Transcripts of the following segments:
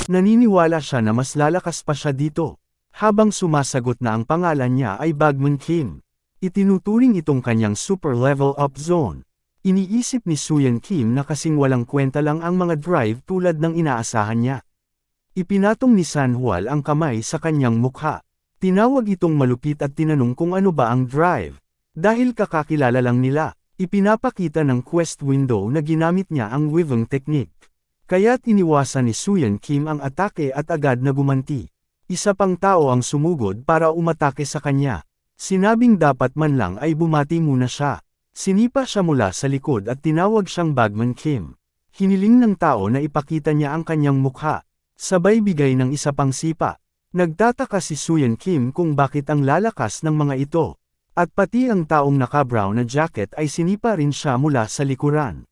Naniniwala siya na mas lalakas pa siya dito. Habang sumasagot na ang pangalan niya ay Bagman Kim. Itinuturing itong kanyang super level up zone. Iniisip ni Suyan Kim na kasing walang kwenta lang ang mga drive tulad ng inaasahan niya. Ipinatong ni Sanhwal ang kamay sa kanyang mukha. Tinawag itong malupit at tinanong kung ano ba ang drive. Dahil kakakilala lang nila, ipinapakita ng quest window na ginamit niya ang Weaving technique. Kaya't iniwasan ni Suyan Kim ang atake at agad na gumanti. Isa pang tao ang sumugod para umatake sa kanya. Sinabing dapat man lang ay bumati muna siya. Sinipa siya mula sa likod at tinawag siyang Bagman Kim. Hiniling ng tao na ipakita niya ang kanyang mukha. Sabay bigay ng isa pang sipa. Nagtataka si Suyan Kim kung bakit ang lalakas ng mga ito. At pati ang taong naka-brown na jacket ay sinipa rin siya mula sa likuran.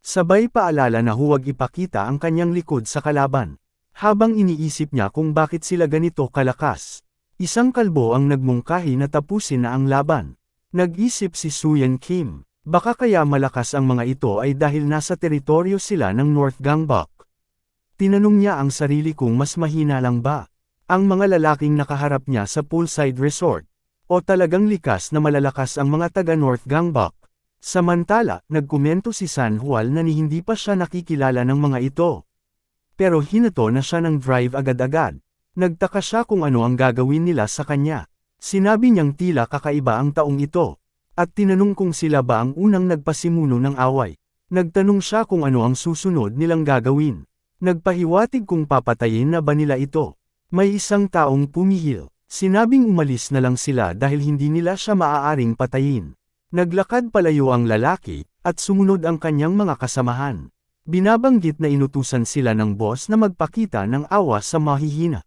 Sabay paalala na huwag ipakita ang kanyang likod sa kalaban. Habang iniisip niya kung bakit sila ganito kalakas. Isang kalbo ang nagmungkahi na tapusin na ang laban. Nag-isip si Suyan Kim, baka kaya malakas ang mga ito ay dahil nasa teritoryo sila ng North Gangbok. Tinanong niya ang sarili kung mas mahina lang ba ang mga lalaking nakaharap niya sa poolside resort, o talagang likas na malalakas ang mga taga North Gangbok. Samantala, nagkomento si Sanhwal na hindi pa siya nakikilala ng mga ito. Pero hinato na siya ng drive agad-agad. Nagtaka siya kung ano ang gagawin nila sa kanya. Sinabi niyang tila kakaiba ang taong ito. At tinanong kung sila ba ang unang nagpasimuno ng away. Nagtanong siya kung ano ang susunod nilang gagawin. Nagpahiwatig kung papatayin na ba nila ito. May isang taong pumihil. Sinabing umalis na lang sila dahil hindi nila siya maaaring patayin. Naglakad palayo ang lalaki, at sumunod ang kanyang mga kasamahan. Binabanggit na inutusan sila ng boss na magpakita ng awa sa mahihina.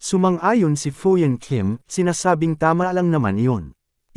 Sumang-ayon si Suyan Kim, sinasabing tama lang naman iyon.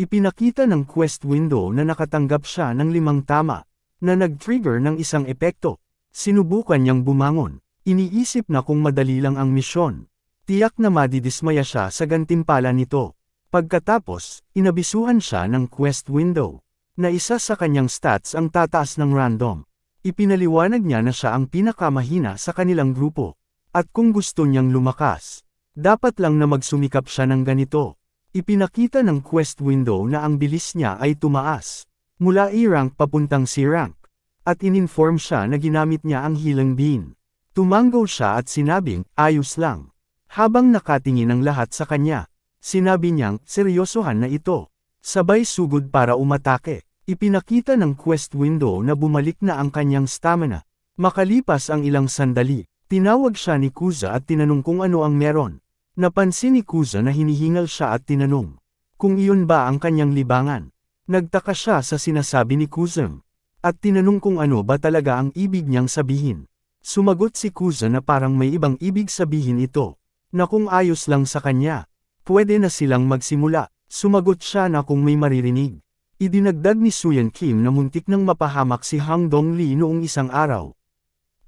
Ipinakita ng quest window na nakatanggap siya ng 5 tama, na nag-trigger ng isang epekto. Sinubukan niyang bumangon. Iniisip na kung madali lang ang misyon. Tiyak na madidismaya siya sa gantimpala nito. Pagkatapos, inabisuhan siya ng quest window, na isa sa kanyang stats ang tataas ng random. Ipinaliwanag niya na siya ang pinakamahina sa kanilang grupo. At kung gusto niyang lumakas, dapat lang na magsumikap siya ng ganito. Ipinakita ng quest window na ang bilis niya ay tumaas. Mula E-rank papuntang C-rank. At ininform siya na ginamit niya ang healing bean. Tumanggaw siya at sinabing, ayos lang. Habang nakatingin ang lahat sa kanya, sinabi niyang, seryosohan na ito. Sabay sugod para umatake. Ipinakita ng quest window na bumalik na ang kanyang stamina. Makalipas ang ilang sandali, tinawag siya ni Kuza at tinanong kung ano ang meron. Napansin ni Kuza na hinihingal siya at tinanong kung iyon ba ang kanyang libangan. Nagtaka siya sa sinasabi ni Kuza at tinanong kung ano ba talaga ang ibig niyang sabihin. Sumagot si Kuza na parang may ibang ibig sabihin ito, na kung ayos lang sa kanya, pwede na silang magsimula. Sumagot siya na kung may maririnig. Idinagdag ni Suyan Kim na muntik nang mapahamak si Hang Dong-lee noong isang araw.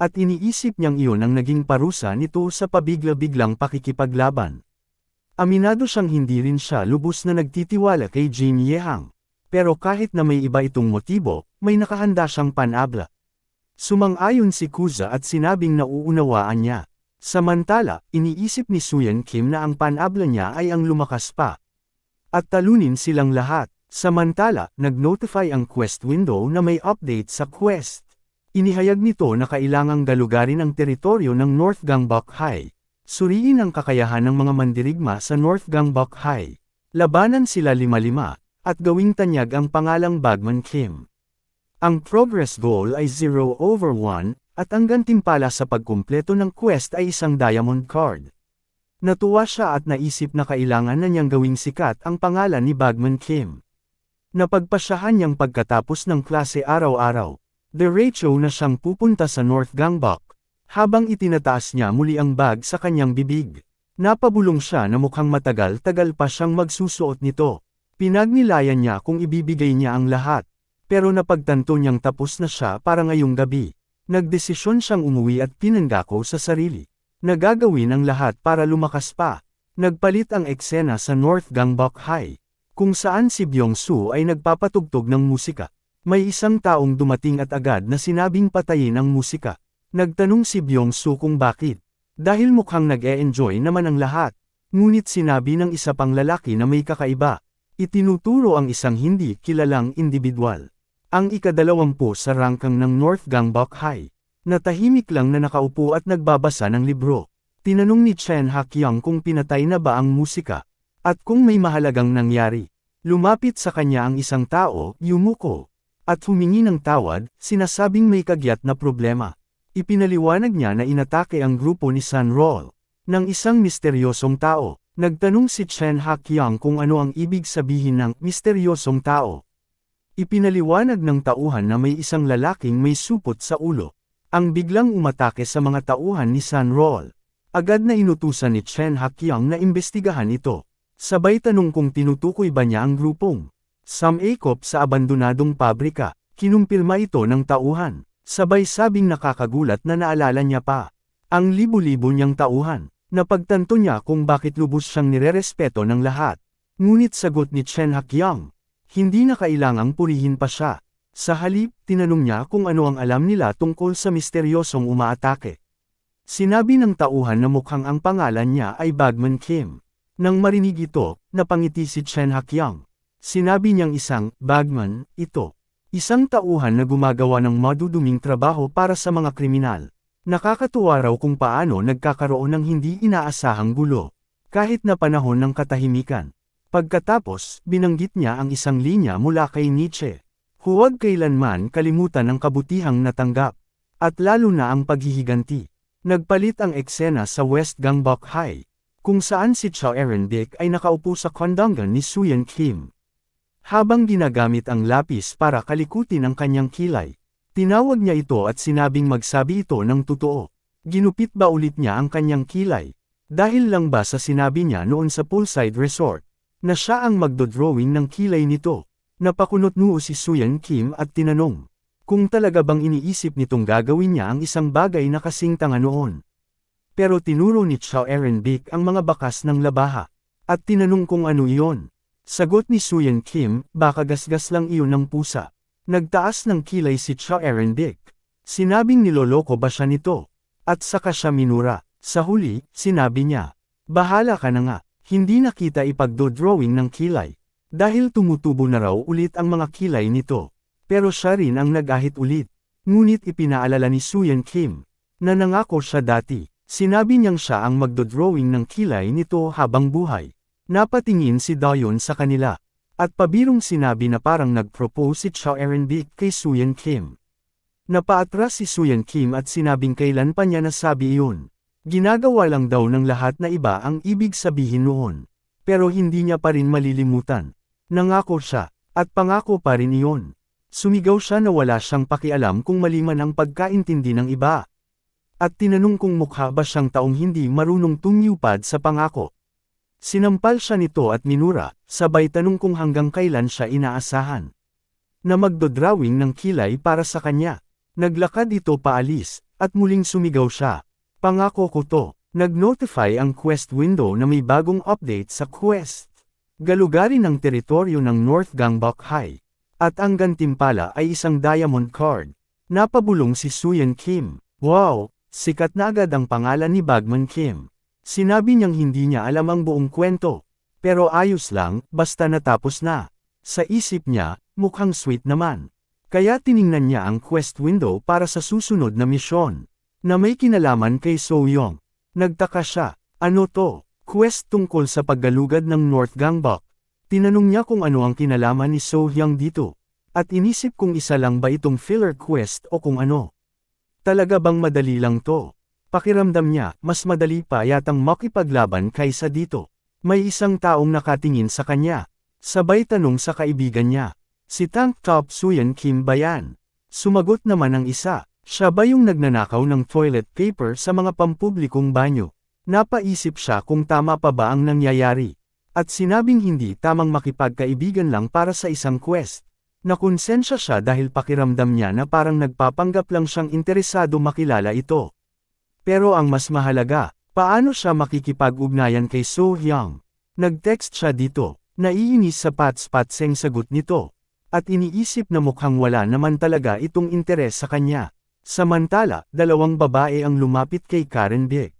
At iniisip niyang iyon ang naging parusa nito sa pabigla-biglang pakikipaglaban. Aminado siyang hindi rin siya lubos na nagtitiwala kay Jin Yehang. Pero kahit na may iba itong motibo, may nakahanda siyang panabla. Sumang-ayon si Kuza at sinabing nauunawaan niya. Samantala, iniisip ni Suyan Kim na ang panabla niya ay ang lumakas pa. At talunin silang lahat. Samantala, nag-notify ang quest window na may update sa quest. Inihayag nito na kailangang galugarin ang teritoryo ng North Gangbok High. Suriin ang kakayahan ng mga mandirigma sa North Gangbok High. Labanan sila 5-5, at gawing tanyag ang pangalang Bagman Kim. Ang progress goal ay 0/1, at ang gantimpala sa pagkumpleto ng quest ay isang diamond card. Natuwa siya at naisip na kailangan na niyang gawing sikat ang pangalan ni Bagman Kim. Napagpasyahan niyang pagkatapos ng klase araw-araw, diretso na siyang pupunta sa North Gangbok. Habang itinataas niya muli ang bag sa kanyang bibig, napabulong siya na mukhang matagal-tagal pa siyang magsusuot nito. Pinagnilayan niya kung ibibigay niya ang lahat, pero napagtanto niyang tapos na siya para ngayong gabi. Nagdesisyon siyang umuwi at pinangako sa sarili na gagawin ang lahat para lumakas pa. Nagpalit ang eksena sa North Gangbok High, kung saan si Byung-soo ay nagpapatugtog ng musika. May isang taong dumating at agad na sinabing patayin ang musika. Nagtanong si Byung-soo kung bakit. Dahil mukhang nag-e-enjoy naman ang lahat. Ngunit sinabi ng isa pang lalaki na may kakaiba. Itinuturo ang isang hindi kilalang individual. Ang ika-20 sa rangkang ng North Gangbok High. Natahimik lang na nakaupo at nagbabasa ng libro. Tinanong ni Chen Hakyang kung pinatay na ba ang musika. At kung may mahalagang nangyari. Lumapit sa kanya ang isang tao, yumuko. At humingi ng tawad, sinasabing may kagyat na problema. Ipinaliwanag niya na inatake ang grupo ni Sunroll ng isang misteryosong tao. Nagtanong si Chen Hakyang kung ano ang ibig sabihin ng misteryosong tao. Ipinaliwanag ng tauhan na may isang lalaking may supot sa ulo. Ang biglang umatake sa mga tauhan ni Sunroll. Agad na inutusan ni Chen Hakyang na imbestigahan ito. Sabay tanong kung tinutukoy ba niya ang grupong Samekop sa abandonadong pabrika. Kinumpirma ito ng tauhan. Sabay sabing nakakagulat na naalala niya pa ang libo-libo niyang tauhan. Napagtanto niya kung bakit lubos siyang nirerespeto ng lahat. Ngunit sagot ni Chen Hakyang, hindi na kailangang purihin pa siya. Sa halip, tinanong niya kung ano ang alam nila tungkol sa misteryosong umaatake. Sinabi ng tauhan na mukhang ang pangalan niya ay Bagman Kim. Nang marinig ito, napangiti si Chen Hakyang. Sinabi niyang isang Bagman, ito. Isang tauhan na gumagawa ng maduduming trabaho para sa mga kriminal. Nakakatuwa raw kung paano nagkakaroon ng hindi inaasahang gulo. Kahit na panahon ng katahimikan. Pagkatapos, binanggit niya ang isang linya mula kay Nietzsche. Huwag kailanman kalimutan ang kabutihang natanggap. At lalo na ang paghihiganti. Nagpalit ang eksena sa West Gangbok High. Kung saan si Chow Erendik ay nakaupo sa kondangan ni Suyan Kim. Habang ginagamit ang lapis para kalikutin ang kanyang kilay. Tinawag niya ito at sinabing magsabi ito ng totoo. Ginupit ba ulit niya ang kanyang kilay? Dahil lang ba sa sinabi niya noon sa poolside resort, na siya ang magdodrawing ng kilay nito? Napakunot noo si Suyan Kim at tinanong, kung talaga bang iniisip nitong gagawin niya ang isang bagay na kasing tanga noon. Pero tinuro ni Chow Erendik ang mga bakas ng labaha, at tinanong kung ano iyon. Sagot ni Suyan Kim, baka gasgas lang iyon ng pusa. Nagtaas ng kilay si Chow Erendik. Sinabing niloloko ba siya nito? At saka siya minura. Sa huli, sinabi niya, bahala ka na nga, hindi na kita ipagdodrawing ng kilay. Dahil tumutubo na raw ulit ang mga kilay nito. Pero siya rin ang nag-ahit ulit. Ngunit ipinaalala ni Suyan Kim, na nangako siya dati. Sinabi niyang siya ang magdodrawing ng kilay nito habang buhay. Napatingin si Dayon sa kanila. At pabirong sinabi na parang nag-propose si Chow Erendik kay Suyan Kim. Napaatras si Suyan Kim at sinabing kailan pa niya nasabi iyon. Ginagawa lang daw ng lahat na iba ang ibig sabihin noon. Pero hindi niya pa rin malilimutan. Nangako siya, at pangako pa rin iyon. Sumigaw siya na wala siyang pakialam kung mali man ang pagkaintindi ng iba. At tinanong kung mukha ba siyang taong hindi marunong tumyupad sa pangako. Sinampal siya nito at minura, sabay tanong kung hanggang kailan siya inaasahan. Na magdodrawing ng kilay para sa kanya. Naglakad ito paalis, at muling sumigaw siya. Pangako ko to. Nag-notify ang Quest window na may bagong update sa Quest. Galugarin ang teritoryo ng North Gangbok High. At ang gantimpala ay isang diamond card. Napabulong si Suyan Kim. Wow! Sikat na agad ang pangalan ni Bagman Kim. Sinabi niyang hindi niya alam ang buong kwento. Pero ayos lang, basta natapos na. Sa isip niya, mukhang sweet naman. Kaya tiningnan niya ang Quest window para sa susunod na misyon. Na may kinalaman kay So-young. Nagtaka siya, ano to? Quest tungkol sa paggalugad ng North Gangbok. Tinanong niya kung ano ang kinalaman ni So-young dito. At inisip kung isa lang ba itong filler quest o kung ano. Talaga bang madali lang to? Pakiramdam niya, mas madali pa yatang makipaglaban kaysa dito. May isang taong nakatingin sa kanya. Sabay tanong sa kaibigan niya. Si Tank Top Suyan Kim ba yan? Sumagot naman ang isa. Siya ba yung nagnanakaw ng toilet paper sa mga pampublikong banyo? Napaisip siya kung tama pa ba ang nangyayari. At sinabing hindi tamang makipagkaibigan lang para sa isang quest. Nakonsensya siya dahil pakiramdam niya na parang nagpapanggap lang siyang interesado makilala ito. Pero ang mas mahalaga, paano siya makikipag-ugnayan kay So-young? Nag-text siya dito, naiinis sa pats-patseng sagot nito. At iniisip na mukhang wala naman talaga itong interes sa kanya. Samantala, dalawang babae ang lumapit kay Karen Dick.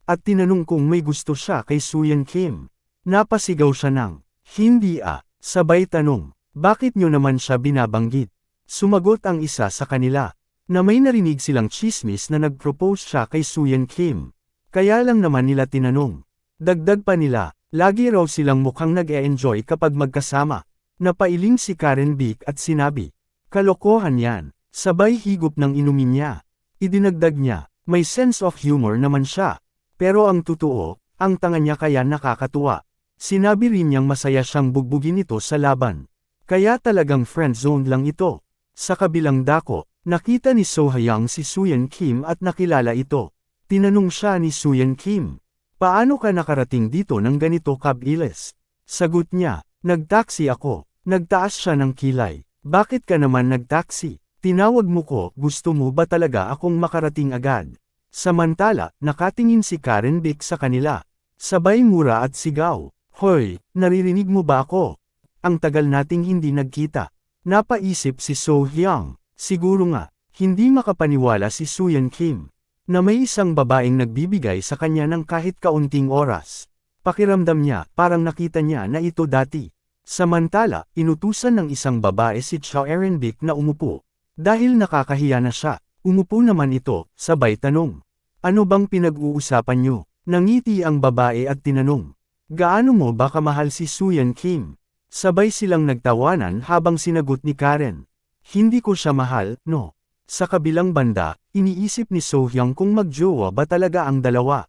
At tinanong kung may gusto siya kay Suyan Kim. Napasigaw siya ng, "Hindi ah." Sabay tanong, "Bakit nyo naman siya binabanggit?" Sumagot ang isa sa kanila, na may narinig silang chismis na nag-propose siya kay Suyan Kim. Kaya lang naman nila tinanong. Dagdag pa nila, lagi raw silang mukhang nag-e-enjoy kapag magkasama. Napailing si Karen Bick at sinabi, "Kalokohan yan." Sabay higop ng inumin niya. Idinagdag niya, may sense of humor naman siya. Pero ang totoo, ang tanga niya kaya nakakatuwa. Sinabi rin niyang masaya siyang bugbugin ito sa laban. Kaya talagang friend-zoned lang ito. Sa kabilang dako, nakita ni So Ha-young si Suyan Kim at nakilala ito. Tinanong siya ni Suyan Kim, "Paano ka nakarating dito ng ganito kabilis?" Sagot niya, "Nagtaksi ako." Nagtaas siya ng kilay. "Bakit ka naman nagtaksi? Tinawag mo ko, gusto mo ba talaga akong makarating agad?" Samantala, nakatingin si Karen Bick sa kanila. Sabay mura at sigaw, "Hoy, naririnig mo ba ako? Ang tagal nating hindi nagkita." Napaisip si So Ha-young, siguro nga, hindi makapaniwala si Suyan Kim, na may isang babaeng nagbibigay sa kanya ng kahit kaunting oras. Pakiramdam niya, parang nakita niya na ito dati. Samantala, inutusan ng isang babae si Cha Erin-bick na umupo. Dahil nakakahiya na siya, umupo naman ito, sabay tanong, "Ano bang pinag-uusapan niyo?" Nangiti ang babae at tinanong, "Gaano mo ba kamahal si Suyan Kim?" Sabay silang nagtawanan habang sinagot ni Karen, "Hindi ko siya mahal, no." Sa kabilang banda, iniisip ni So Ha-young kung magjowa ba talaga ang dalawa.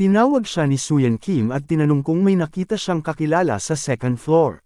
Tinawag siya ni Suyan Kim at tinanong kung may nakita siyang kakilala sa second floor.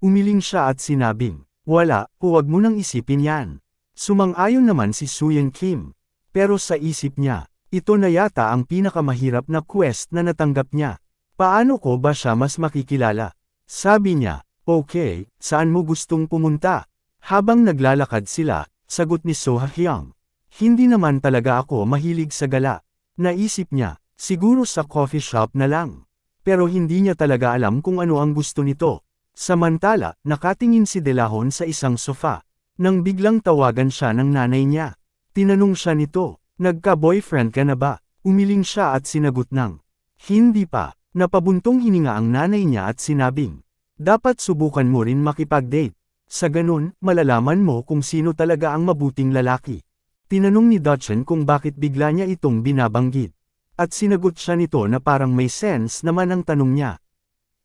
Umiling siya at sinabing, "Wala, huwag mo nang isipin yan." Sumang-ayon naman si Suyan Kim. Pero sa isip niya, ito na yata ang pinakamahirap na quest na natanggap niya. Paano ko ba siya mas makikilala? Sabi niya, "Okay, saan mo gustong pumunta?" Habang naglalakad sila, sagot ni So Ha-young, "Hindi naman talaga ako mahilig sa gala." Naisip niya, siguro sa coffee shop na lang. Pero hindi niya talaga alam kung ano ang gusto nito. Samantala, nakatingin si Delahon sa isang sofa. Nang biglang tawagan siya ng nanay niya. Tinanong siya nito, "Nagka-boyfriend ka na ba?" Umiling siya at sinagot ng, "Hindi pa." Napabuntong hininga ang nanay niya at sinabing, "Dapat subukan mo rin makipag-date. Sa ganun, malalaman mo kung sino talaga ang mabuting lalaki." Tinanong ni Dutchen kung bakit bigla niya itong binabanggit. At sinagot siya nito na parang may sense naman ang tanong niya.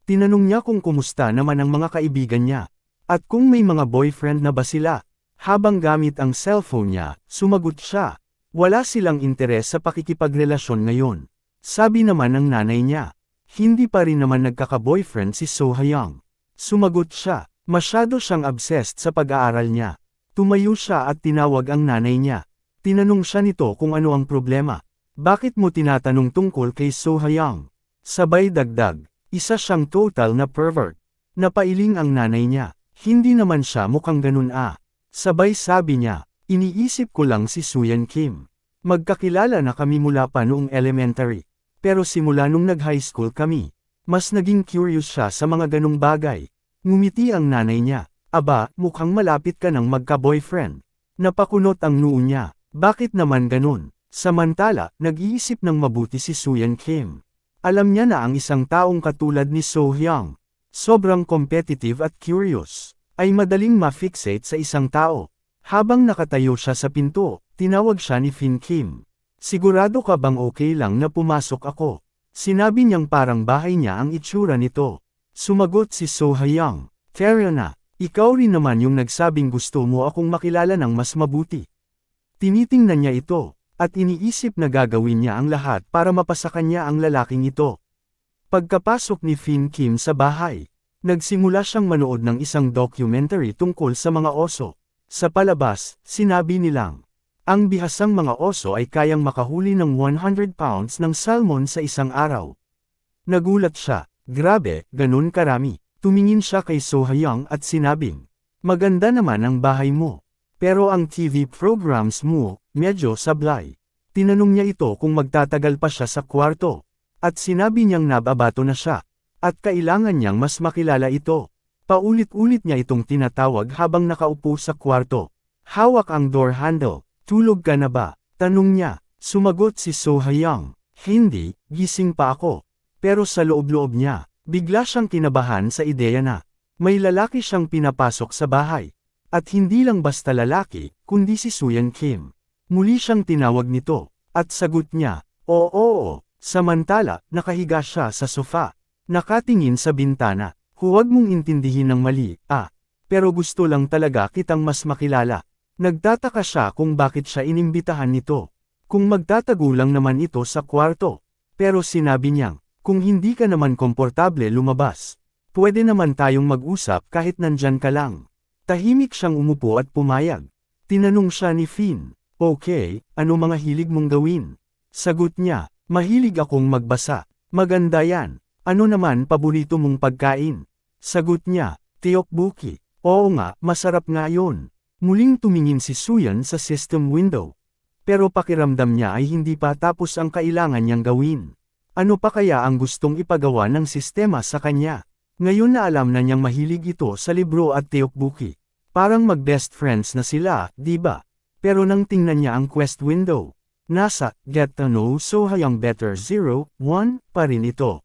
Tinanong niya kung kumusta naman ang mga kaibigan niya. At kung may mga boyfriend na ba sila. Habang gamit ang cellphone niya, sumagot siya. Wala silang interes sa pakikipagrelasyon ngayon. Sabi naman ng nanay niya. Hindi pa rin naman nagkaka-boyfriend si So Ha-young. Sumagot siya, masyado siyang obsessed sa pag-aaral niya. Tumayo siya at tinawag ang nanay niya. Tinanong siya nito kung ano ang problema. Bakit mo tinatanong tungkol kay So Ha-young? Sabay dagdag, isa siyang total na pervert. Napailing ang nanay niya. Hindi naman siya mukhang ganun ah. Sabay sabi niya, iniisip ko lang si Suyan Kim. Magkakilala na kami mula pa noong elementary. Pero simula nung nag-high school kami, mas naging curious siya sa mga ganong bagay. Ngumiti ang nanay niya, "Aba, mukhang malapit ka ng magka-boyfriend." Napakunot ang noo niya, "Bakit naman ganun?" Samantala, nag-iisip ng mabuti si Suyan Kim. Alam niya na ang isang taong katulad ni So Ha-young, sobrang competitive at curious, ay madaling ma-fixate sa isang tao. Habang nakatayo siya sa pinto, tinawag siya ni Fin Kim. "Sigurado ka bang okay lang na pumasok ako?" Sinabi niyang parang bahay niya ang itsura nito. Sumagot si So Ha-young, "Tara na, ikaw rin naman yung nagsabing gusto mo akong makilala ng mas mabuti." Tinitingnan niya ito, at iniisip na gagawin niya ang lahat para mapasa kanya ang lalaking ito. Pagkapasok ni Fin Kim sa bahay, nagsimula siyang manood ng isang documentary tungkol sa mga oso. Sa palabas, sinabi nilang, ang bihasang mga oso ay kayang makahuli ng 100 pounds ng salmon sa isang araw. Nagulat siya, grabe, ganun karami. Tumingin siya kay So Ha-young at sinabing, "Maganda naman ang bahay mo. Pero ang TV programs mo, medyo sablay." Tinanong niya ito kung magtatagal pa siya sa kwarto. At sinabi niyang nababato na siya. At kailangan niyang mas makilala ito. Paulit-ulit niya itong tinatawag habang nakaupo sa kwarto. Hawak ang door handle. "Tulog ka na ba?" tanong niya. Sumagot si So Ha-young, Hindi, gising pa ako. Pero sa loob-loob niya, bigla siyang kinabahan sa ideya na may lalaki siyang pinapasok sa bahay. At hindi lang basta lalaki, kundi si Suyan Kim. Muli siyang tinawag nito, at sagot niya, oo. Samantala, nakahiga siya sa sofa. Nakatingin sa bintana. Huwag mong intindihin ng mali, pero gusto lang talaga kitang mas makilala. Nagtataka siya kung bakit siya inimbitahan nito. Kung magtatago lang naman ito sa kwarto. Pero sinabi niyang, kung hindi ka naman komportable lumabas, pwede naman tayong mag-usap kahit nandyan ka lang. Tahimik siyang umupo at pumayag. Tinanong siya ni Finn, okay, ano mga hilig mong gawin? Sagot niya, mahilig akong magbasa. Maganda yan. Ano naman paborito mong pagkain? Sagot niya, tteokbokki. Oo nga, masarap nga yun. Muling tumingin si Suyan sa system window. Pero pakiramdam niya ay hindi pa tapos ang kailangan niyang gawin. Ano pa kaya ang gustong ipagawa ng sistema sa kanya? Ngayon na alam na niyang mahilig ito sa libro at tteokbokki. Parang mag-best friends na sila, di ba? Pero nang tingnan niya ang quest window, nasa Get to Know So-Hyung Better 01 pa rin ito.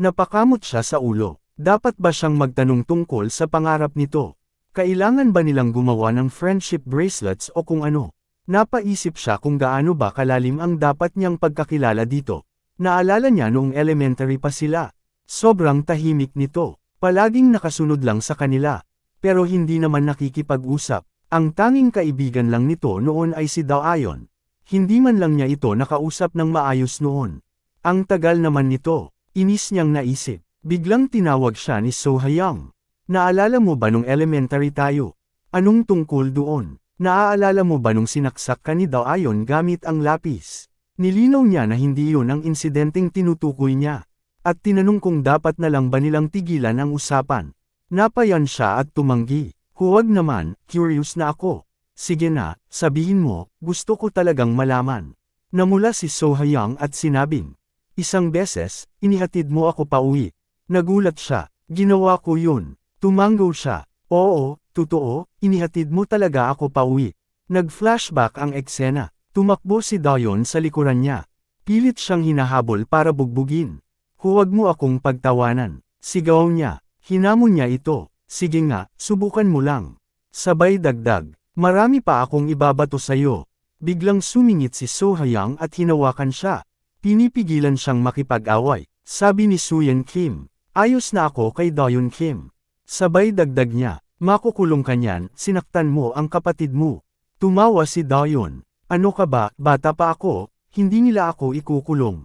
Napakamot siya sa ulo. Dapat ba siyang magtanong tungkol sa pangarap nito? Kailangan ba nilang gumawa ng friendship bracelets o kung ano? Napaisip siya kung gaano ba kalalim ang dapat niyang pagkakilala dito. Naalala niya noong elementary pa sila. Sobrang tahimik nito. Palaging nakasunod lang sa kanila. Pero hindi naman nakikipag-usap. Ang tanging kaibigan lang nito noon ay si Daeon. Hindi man lang niya ito nakausap ng maayos noon. Ang tagal naman nito. Inis niyang naisip. Biglang tinawag siya ni So-Hyung. Naalala mo ba nung elementary tayo? Anong tungkol doon? Naaalala mo ba nung sinaksak ka ni Daeon gamit ang lapis? Nilinaw niya na hindi yun ang insidenteng tinutukoy niya. At tinanong kung dapat na lang ba nilang tigilan ang usapan. Napayan siya at tumanggi. Huwag naman, curious na ako. Sige na, sabihin mo, gusto ko talagang malaman. Namula si So-Hyung at sinabing, isang beses, inihatid mo ako pauwi. Nagulat siya, ginawa ko yun. Tumango siya, oo, totoo, inihatid mo talaga ako pauwi. Nag-flashback ang eksena. Tumakbo si Daeon sa likuran niya. Pilit siyang hinahabol para bugbugin. Huwag mo akong pagtawanan. Sigaw niya. Hinamon niya ito. Sige nga, subukan mo lang. Sabay dagdag. Marami pa akong ibabato sa'yo. Biglang sumingit si So-Hyung at hinawakan siya. Pinipigilan siyang makipag-away. Sabi ni Suyan Kim. Ayos na ako kay Daeon Kim. Sabay dagdag niya. Makukulong ka niyan, sinaktan mo ang kapatid mo. Tumawa si Daeon. Ano ka ba, bata pa ako, hindi nila ako ikukulong.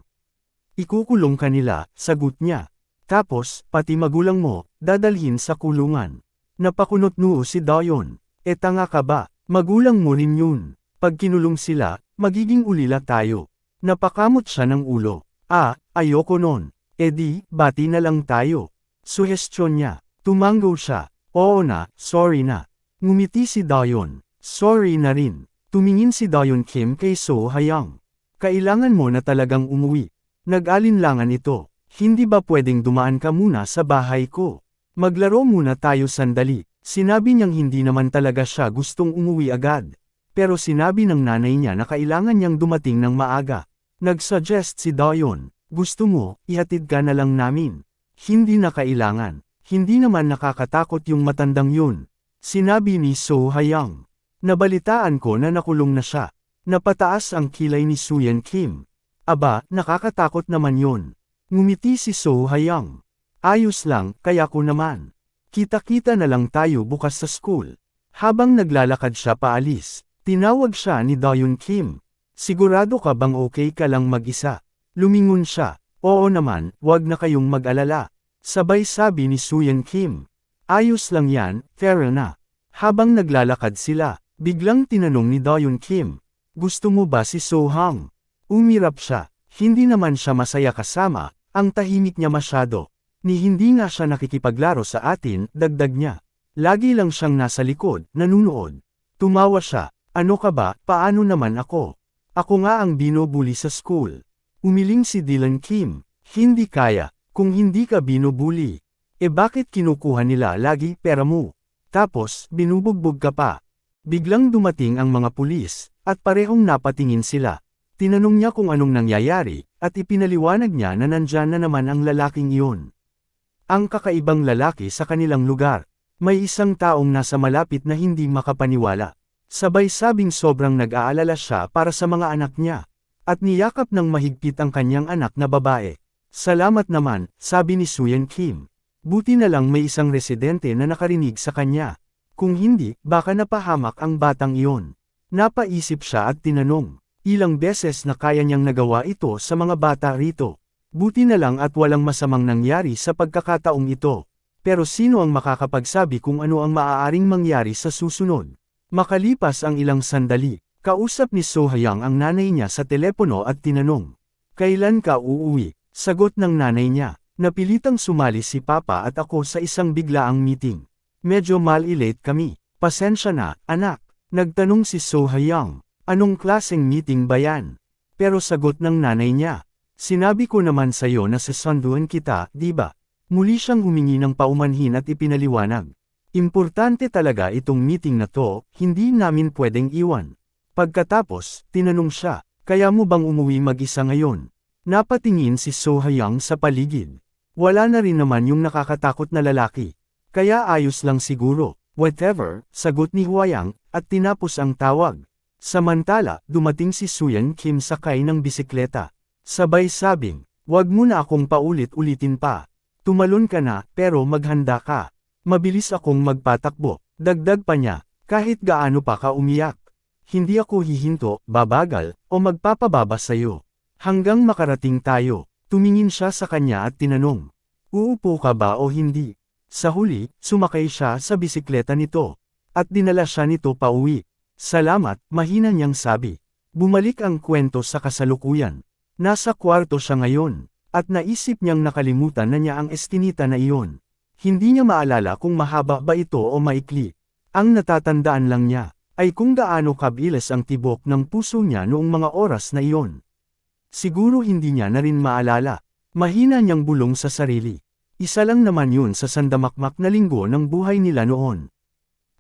Ikukulong ka nila, sagot niya. Tapos, pati magulang mo, dadalhin sa kulungan. Napakunot noo si Daeon. Tanga ka ba, magulang mo rin yun. Pag kinulong sila, magiging ulila tayo. Napakamot siya ng ulo. Ayoko nun. Di, bati na lang tayo. Suhestyon niya. Tumango siya. Oo na, sorry na. Ngumiti si Daeon. Sorry na rin. Tumingin si Daeon Kim kay So-Hyung. Kailangan mo na talagang umuwi. Nag-alinlangan ito. Hindi ba pwedeng dumaan ka muna sa bahay ko? Maglaro muna tayo sandali. Sinabi niyang hindi naman talaga siya gustong umuwi agad. Pero sinabi ng nanay niya na kailangan niyang dumating ng maaga. Nag-suggest si Daeon, gusto mo, ihatid ka na lang namin. Hindi na kailangan. Hindi naman nakakatakot yung matandang yun. Sinabi ni So-Hyung. Nabalitaan ko na nakulong na siya. Napataas ang kilay ni Suyan Kim. Aba, nakakatakot naman yun. Ngumiti si So-Hyung. Ayos lang, kaya ko naman. Kita-kita na lang tayo bukas sa school. Habang naglalakad siya paalis, tinawag siya ni Daeon Kim. Sigurado ka bang okay ka lang mag-isa? Lumingon siya. Oo naman, wag na kayong mag-alala. Sabay sabi ni Suyan Kim. Ayos lang yan, fair na. Habang naglalakad sila, biglang tinanong ni Daeon Kim. Gusto mo ba si So-Hyung? Umirap siya. Hindi naman siya masaya kasama. Ang tahimik niya masyado. Ni hindi nga siya nakikipaglaro sa atin, dagdag niya. Lagi lang siyang nasa likod, nanunood. Tumawa siya. Ano ka ba, paano naman ako? Ako nga ang binubuli sa school. Umiling si Dylan Kim. Hindi kaya, kung hindi ka binubuli. Bakit kinukuha nila lagi pera mo? Tapos, binubugbog ka pa. Biglang dumating ang mga pulis, at parehong napatingin sila. Tinanong niya kung anong nangyayari, at ipinaliwanag niya na nandyan na naman ang lalaking iyon. Ang kakaibang lalaki sa kanilang lugar. May isang taong nasa malapit na hindi makapaniwala. Sabay sabing sobrang nag-aalala siya para sa mga anak niya. At niyakap ng mahigpit ang kanyang anak na babae. Salamat naman, sabi ni Suyan Kim. Buti na lang may isang residente na nakarinig sa kanya. Kung hindi, baka napahamak ang batang iyon. Napaisip siya at tinanong. Ilang beses na kaya niyang nagawa ito sa mga bata rito. Buti na lang at walang masamang nangyari sa pagkakataong ito. Pero sino ang makakapagsabi kung ano ang maaaring mangyari sa susunod? Makalipas ang ilang sandali, kausap ni So-hyang ang nanay niya sa telepono at tinanong. Kailan ka uuwi? Sagot ng nanay niya. Napilitang sumali si Papa at ako sa isang biglaang meeting. Medyo mal-late kami. Pasensya na, anak. Nagtanong si So-hyang. Anong klaseng meeting ba yan? Pero sagot ng nanay niya. Sinabi ko naman sa'yo na sasunduan kita, di ba? Muli siyang humingi ng paumanhin at ipinaliwanag. Importante talaga itong meeting na to, hindi namin pwedeng iwan. Pagkatapos, tinanong siya, kaya mo bang umuwi mag-isa ngayon? Napatingin si So-hyang sa paligid. Wala na rin naman yung nakakatakot na lalaki. Kaya ayos lang siguro, whatever, sagot ni Hwayang, at tinapos ang tawag. Samantala, dumating si Suyan Kim sakay ng bisikleta. Sabay sabing, wag mo na akong paulit-ulitin pa. Tumalon ka na, pero maghanda ka. Mabilis akong magpatakbo. Dagdag pa niya, kahit gaano pa ka umiyak. Hindi ako hihinto, babagal, o magpapababa sa'yo. Hanggang makarating tayo. Tumingin siya sa kanya at tinanong, uupo ka ba o hindi? Sa huli, sumakay siya sa bisikleta nito. At dinala siya nito pauwi. Salamat, mahina niyang sabi. Bumalik ang kwento sa kasalukuyan. Nasa kwarto siya ngayon, at naisip niyang nakalimutan na niya ang eskinita na iyon. Hindi niya maalala kung mahaba ba ito o maikli. Ang natatandaan lang niya, ay kung gaano kabilis ang tibok ng puso niya noong mga oras na iyon. Siguro hindi niya na rin maalala. Mahina niyang bulong sa sarili. Isa lang naman yun sa sandamakmak na linggo ng buhay nila noon.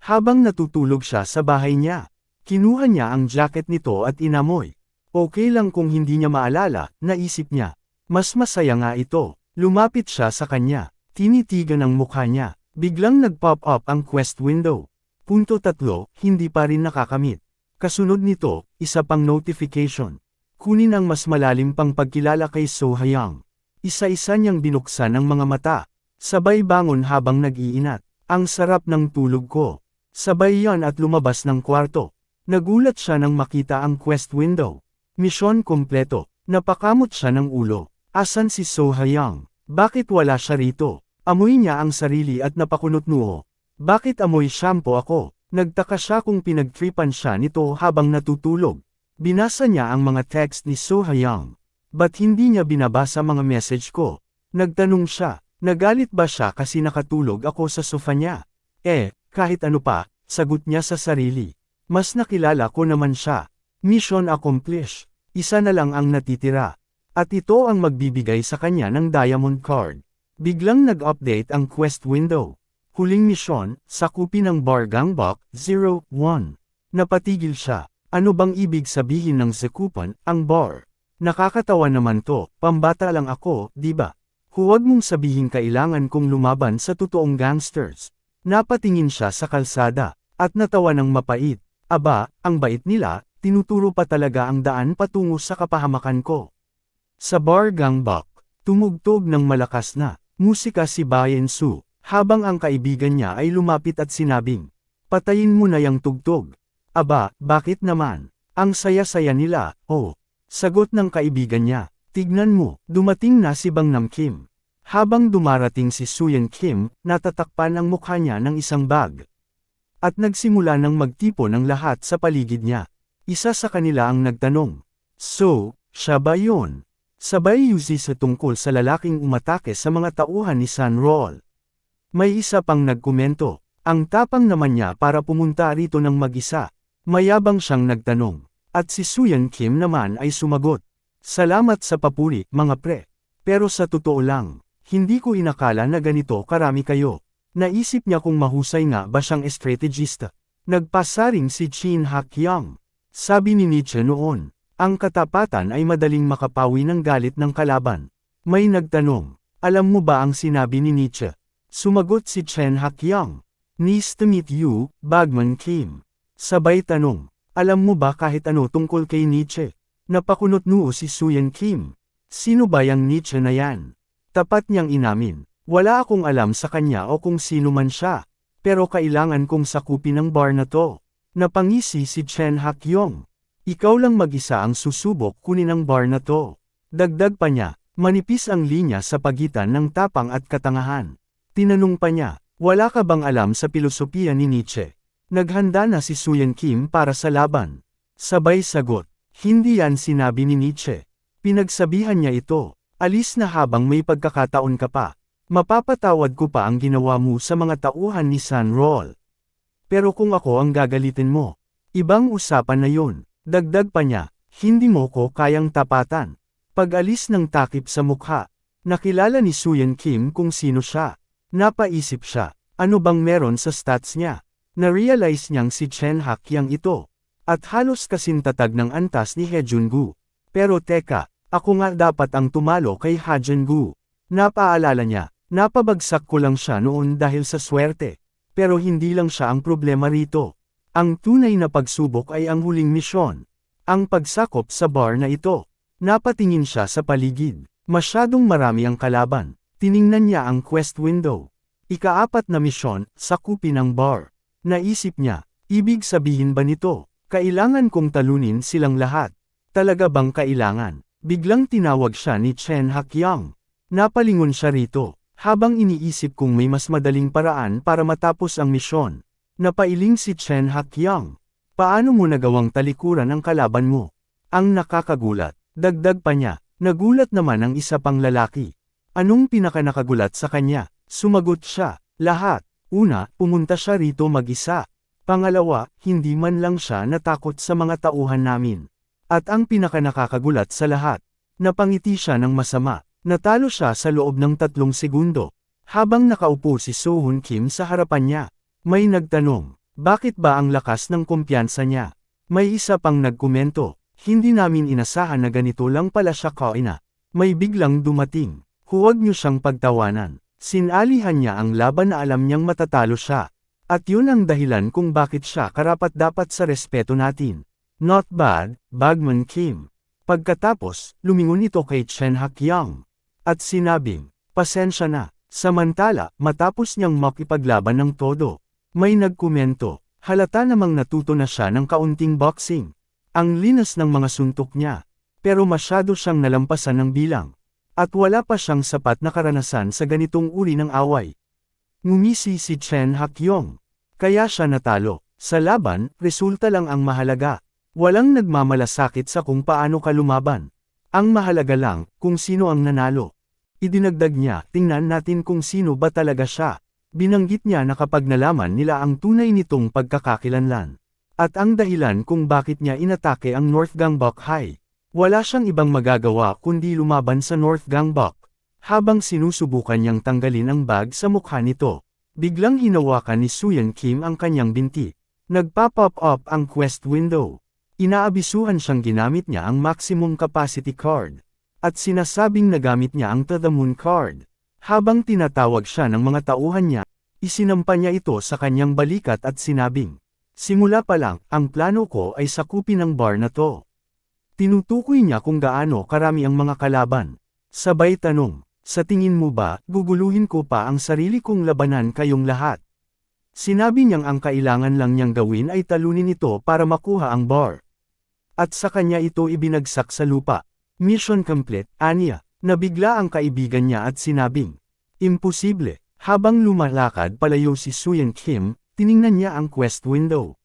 Habang natutulog siya sa bahay niya, kinuha niya ang jacket nito at inamoy. Okay lang kung hindi niya maalala, naisip niya. Mas masaya nga ito. Lumapit siya sa kanya. Tinitigan ang mukha niya. Biglang nag-pop up ang quest window. Punto 3, hindi pa rin nakakamit. Kasunod nito, isa pang notification. Kunin ang mas malalim pang pagkilala kay So-hyang. Isa-isa niyang binuksan ang mga mata. Sabay bangon habang nag-iinat. Ang sarap ng tulog ko. Sabay yan at lumabas ng kwarto. Nagulat siya nang makita ang quest window. Misyon kompleto. Napakamot siya ng ulo. Asan si So-hyang? Bakit wala siya rito? Amoy niya ang sarili at napakunot noo. Bakit amoy shampoo ako? Nagtaka siya kung pinagtripan siya nito habang natutulog. Binasa niya ang mga text ni So-hyang. Ba't hindi niya binabasa mga message ko? Nagtanong siya. Nagalit ba siya kasi nakatulog ako sa sofa niya? Kahit ano pa, sagot niya sa sarili. Mas nakilala ko naman siya. Mission accomplished. Isa na lang ang natitira. At ito ang magbibigay sa kanya ng diamond card. Biglang nag-update ang quest window. Huling misyon, sakupin ng Bar Gangbok 01. Napatigil siya. Ano bang ibig sabihin ng sakupan, ang bar? Nakakatawa naman to, pambata lang ako, di ba? Huwag mong sabihin kailangan kong lumaban sa totoong gangsters. Napatingin siya sa kalsada, at natawa ng mapait. Aba, ang bait nila, tinuturo pa talaga ang daan patungo sa kapahamakan ko. Sa Bar Gangbok, tumugtog ng malakas na musika si Bayen Su, habang ang kaibigan niya ay lumapit at sinabing, patayin mo na yang tugtog. Aba, bakit naman? Ang saya-saya nila, oh. Sagot ng kaibigan niya, tignan mo, dumating na si Bang Nam Kim. Habang dumarating si Suyan Kim, natatakpan ang mukha niya ng isang bag. At nagsimula ng magtipon ng lahat sa paligid niya. Isa sa kanila ang nagtanong, so, siya ba yun? Sabay yusi sa tungkol sa lalaking umatake sa mga tauhan ni San Roll. May isa pang nagkomento, ang tapang naman niya para pumunta rito ng mag-isa. Mayabang siyang nagtanong. At si Suyan Kim naman ay sumagot. Salamat sa papuri, mga pre. Pero sa totoo lang, hindi ko inakala na ganito karami kayo. Naisip niya kung mahusay nga ba siyang estrategista. Nagpasaring si Chin Hak-yang. Sabi ni Nietzsche noon, Ang katapatan ay madaling makapawi ng galit ng kalaban. May nagtanong, alam mo ba ang sinabi ni Nietzsche? Sumagot si Chen Hakyang. Nice to meet you, Bagman Kim. Sabay tanong, alam mo ba kahit ano tungkol kay Nietzsche? Napakunot noo si Suyan Kim. Sino ba yang Nietzsche na yan? Tapat niyang inamin, wala akong alam sa kanya o kung sino man siya. Pero kailangan kong sakupin ang bar na to. Napangisi si Chen Hakyong. Ikaw lang mag-isa ang susubok kunin ang bar na to. Dagdag pa niya, manipis ang linya sa pagitan ng tapang at katangahan. Tinanong pa niya, wala ka bang alam sa pilosopiya ni Nietzsche? Naghanda na si Suyan Kim para sa laban. Sabay sagot, hindi yan sinabi ni Nietzsche. Pinagsabihan niya ito, alis na habang may pagkakataon ka pa. Mapapatawad ko pa ang ginawa mo sa mga tauhan ni San Roll. Pero kung ako ang gagalitin mo, ibang usapan na yun. Dagdag pa niya, hindi mo ko kayang tapatan. Pag-alis ng takip sa mukha, nakilala ni Suyan Kim kung sino siya. Napaisip siya, ano bang meron sa stats niya? Na-realize niyang si Chen Hakyang ito. At halos kasintatag ng antas ni He Jungu. Pero teka, ako nga dapat ang tumalo kay Ha Jungu. Napaalala niya, napabagsak ko lang siya noon dahil sa swerte. Pero hindi lang siya ang problema rito. Ang tunay na pagsubok ay ang huling misyon. Ang pagsakop sa bar na ito. Napatingin siya sa paligid. Masyadong marami ang kalaban. Tiningnan niya ang quest window. Ika-4 na misyon, sakupin ang bar. Naisip niya, ibig sabihin ba nito, kailangan kong talunin silang lahat? Talaga bang kailangan? Biglang tinawag siya ni Chen Hakyang. Napalingon siya rito, habang iniisip kung may mas madaling paraan para matapos ang misyon. Napailing si Chen Hakyang. Paano mo nagawang talikuran ang kalaban mo? Ang nakakagulat. Dagdag pa niya, nagulat naman ang isa pang lalaki. Anong pinakanakagulat sa kanya? Sumagot siya, lahat. Una, pumunta siya rito mag-isa. Pangalawa, hindi man lang siya natakot sa mga tauhan namin. At ang pinakanakakagulat sa lahat, napangiti siya ng masama. Natalo siya sa loob ng 3 segundo. Habang nakaupo si Sohun Kim sa harapan niya. May nagtanong, bakit ba ang lakas ng kumpiyansa niya? May isa pang nagkomento, hindi namin inasahan na ganito lang pala siya kaina. May biglang dumating, huwag niyo siyang pagtawanan. Sinalihan niya ang laban na alam niyang matatalo siya. At yun ang dahilan kung bakit siya karapat-dapat sa respeto natin. Not bad, Bagman Kim. Pagkatapos, lumingon ito kay Chen Hakyang. At sinabing, pasensya na. Samantala, matapos niyang makipaglaban ng todo. May nagkomento, halata namang natuto na siya ng kaunting boxing. Ang linas ng mga suntok niya. Pero masyado siyang nalampasan ng bilang. At wala pa siyang sapat na karanasan sa ganitong uri ng away. Ngumisi si Chen Hakyong. Kaya siya natalo. Sa laban, resulta lang ang mahalaga. Walang nagmamalasakit sa kung paano ka lumaban. Ang mahalaga lang, kung sino ang nanalo. Idinagdag niya, tingnan natin kung sino ba talaga siya. Binanggit niya na kapag nalaman nila ang tunay nitong pagkakakilanlan. At ang dahilan kung bakit niya inatake ang North Gangbok High. Wala siyang ibang magagawa kundi lumaban sa North Gangbok. Habang sinusubukan niyang tanggalin ang bag sa mukha nito, biglang hinawakan ni Suyan Kim ang kanyang binti. Nagpa-pop up ang quest window. Inaabisuhan siyang ginamit niya ang maximum capacity card. At sinasabing nagamit niya ang To the Moon card. Habang tinatawag siya ng mga tauhan niya, isinampa niya ito sa kanyang balikat at sinabing, simula pa lang, ang plano ko ay sakupin ang bar na to. Tinutukoy niya kung gaano karami ang mga kalaban. Sabay tanong, sa tingin mo ba, guguluhin ko pa ang sarili kong labanan kayong lahat? Sinabi niyang ang kailangan lang niyang gawin ay talunin ito para makuha ang bar. At sa kanya ito ibinagsak sa lupa. Mission complete, aniya. Nabigla ang kaibigan niya at sinabing, imposible. Habang lumalakad palayo si Suyan Kim, tiningnan niya ang quest window.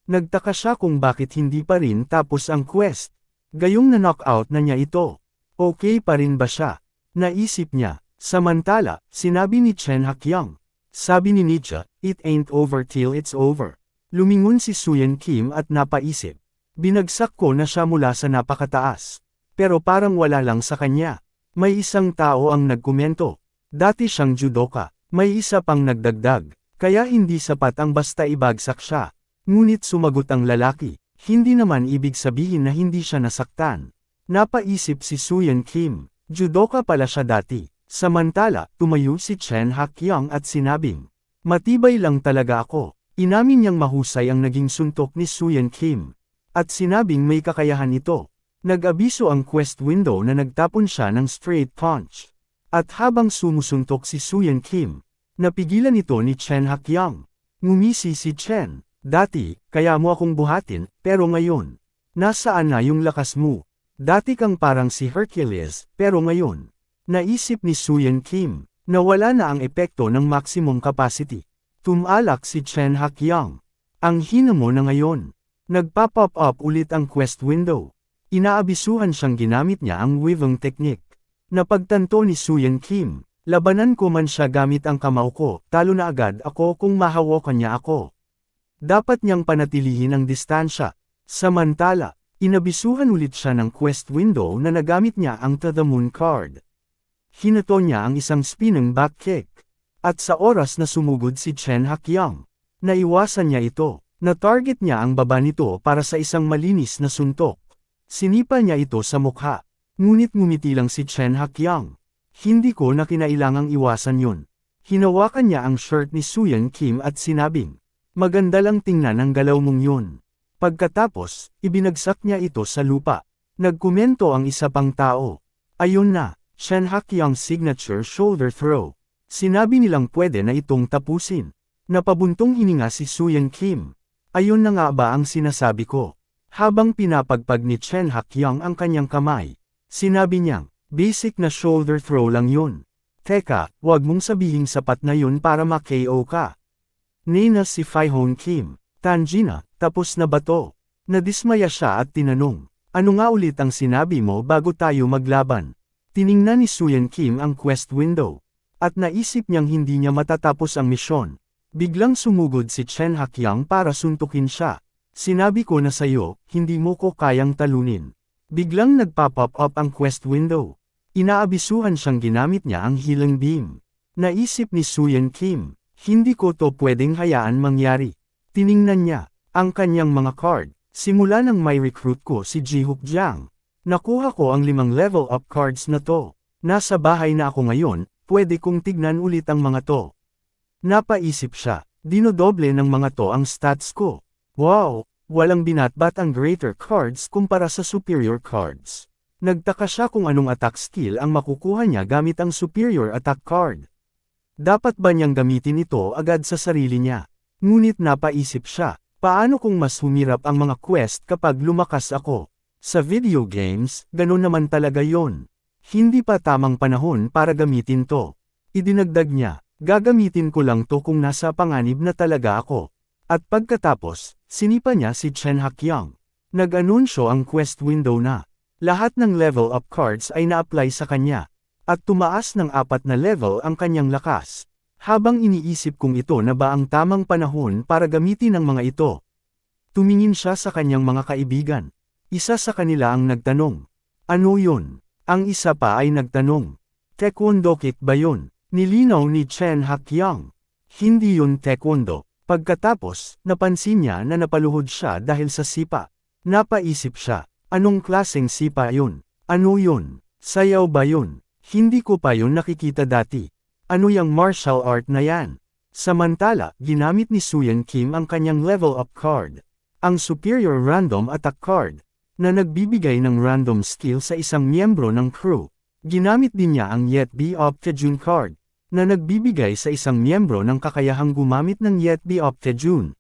Nagtaka siya kung bakit hindi pa rin tapos ang quest. Gayong na-knockout na niya ito. Okay pa rin ba siya? Naisip niya. Samantala, sinabi ni Chen Hakyang. Sabi ni Nietzsche, it ain't over till it's over. Lumingon si Suyan Kim at napaisip. Binagsak ko na siya mula sa napakataas. Pero parang wala lang sa kanya. May isang tao ang nagkomento. Dati siyang judoka. May isa pang nagdagdag. Kaya hindi sapat ang basta ibagsak siya. Ngunit sumagot ang lalaki. Hindi naman ibig sabihin na hindi siya nasaktan. Napaisip si Suyan Kim, judoka pala siya dati. Samantala, tumayo si Chen Hakyang at sinabing, matibay lang talaga ako. Inamin niyang mahusay ang naging suntok ni Suyan Kim. At sinabing may kakayahan ito. Nag-abiso ang quest window na nagtapon siya ng straight punch. At habang sumusuntok si Suyan Kim, napigilan ito ni Chen Hakyang. Ngumisi si Chen. Dati, kaya mo akong buhatin, pero ngayon, nasaan na yung lakas mo? Dati kang parang si Hercules, pero ngayon, naisip ni Suyan Kim, na wala na ang epekto ng maximum capacity. Tumalak si Chen Hakyang. Ang hina mo na ngayon. Nagpa-pop up ulit ang quest window. Inaabisuhan siyang ginamit niya ang weaving technique. Napagtanto ni Suyan Kim, labanan ko man siya gamit ang kamao ko, talo na agad ako kung mahawakan niya ako. Dapat niyang panatilihin ang distansya. Samantala, inabisuhan ulit siya ng quest window na nagamit niya ang To the Moon card. Hinato niya ang isang spinning back kick. At sa oras na sumugod si Chen Hakyang, naiwasan niya ito. Na-target niya ang baba nito para sa isang malinis na suntok. Sinipa niya ito sa mukha. Ngunit ngumiti lang si Chen Hakyang. Hindi ko na kinailangang iwasan yun. Hinawakan niya ang shirt ni Suyan Kim at sinabing, maganda lang tingnan ang galaw mong yun. Pagkatapos, ibinagsak niya ito sa lupa. Nagkomento ang isa pang tao. Ayun na, Chen Hakyang's signature shoulder throw. Sinabi nilang pwede na itong tapusin. Napabuntong hininga si Suyan Kim. Ayun na nga ba ang sinasabi ko? Habang pinapagpag ni Chen Hakyang ang kanyang kamay, sinabi niyang, basic na shoulder throw lang yun. Teka, wag mong sabihing sapat na yun para ma-KO ka. Nina si Faihon Kim, Tanjina, tapos na ba to? Nadismaya siya at tinanong, ano nga ulit ang sinabi mo bago tayo maglaban? Tiningnan ni Suyan Kim ang quest window. At naisip niyang hindi niya matatapos ang misyon. Biglang sumugod si Chen Hakyang para suntukin siya. Sinabi ko na sayo, hindi mo ko kayang talunin. Biglang nagpa-pop up ang quest window. Inaabisuhan siyang ginamit niya ang healing beam. Naisip ni Suyan Kim, hindi ko to pwedeng hayaan mangyari. Tiningnan niya ang kanyang mga card. Simula nang may recruit ko si Jihook Jiang. Nakuha ko ang 5 level up cards na to. Nasa bahay na ako ngayon, pwede kong tignan ulit ang mga to. Napaisip siya, dinodoble ng mga to ang stats ko. Wow, walang binatbat ang greater cards kumpara sa superior cards. Nagtaka siya kung anong attack skill ang makukuha niya gamit ang superior attack card. Dapat ba niyang gamitin ito agad sa sarili niya? Ngunit napaisip siya, paano kung mas humirap ang mga quest kapag lumakas ako? Sa video games, ganun naman talaga yon. Hindi pa tamang panahon para gamitin to. Idinagdag niya, gagamitin ko lang to kung nasa panganib na talaga ako. At pagkatapos, sinipa niya si Chen Hakyang. Nag-anunsyo ang quest window na. Lahat ng level up cards ay na-apply sa kanya. At tumaas ng 4 na level ang kanyang lakas. Habang iniisip kung ito na ba ang tamang panahon para gamitin ang mga ito. Tumingin siya sa kanyang mga kaibigan. Isa sa kanila ang nagtanong. Ano yun? Ang isa pa ay nagtanong. Taekwondo kick ba yun? Nilinaw ni Chen Hakyang. Hindi yun taekwondo. Pagkatapos, napansin niya na napaluhod siya dahil sa sipa. Napaisip siya, anong klaseng sipa yun? Ano yun? Sayaw ba yun? Hindi ko pa yun nakikita dati. Ano yung martial art na yan? Samantala, ginamit ni Suyan Kim ang kanyang level up card. Ang superior random attack card. Na nagbibigay ng random skill sa isang miyembro ng crew. Ginamit din niya ang Yet Be Optejun card. Na nagbibigay sa isang miyembro ng kakayahang gumamit ng Yet Be Optejun.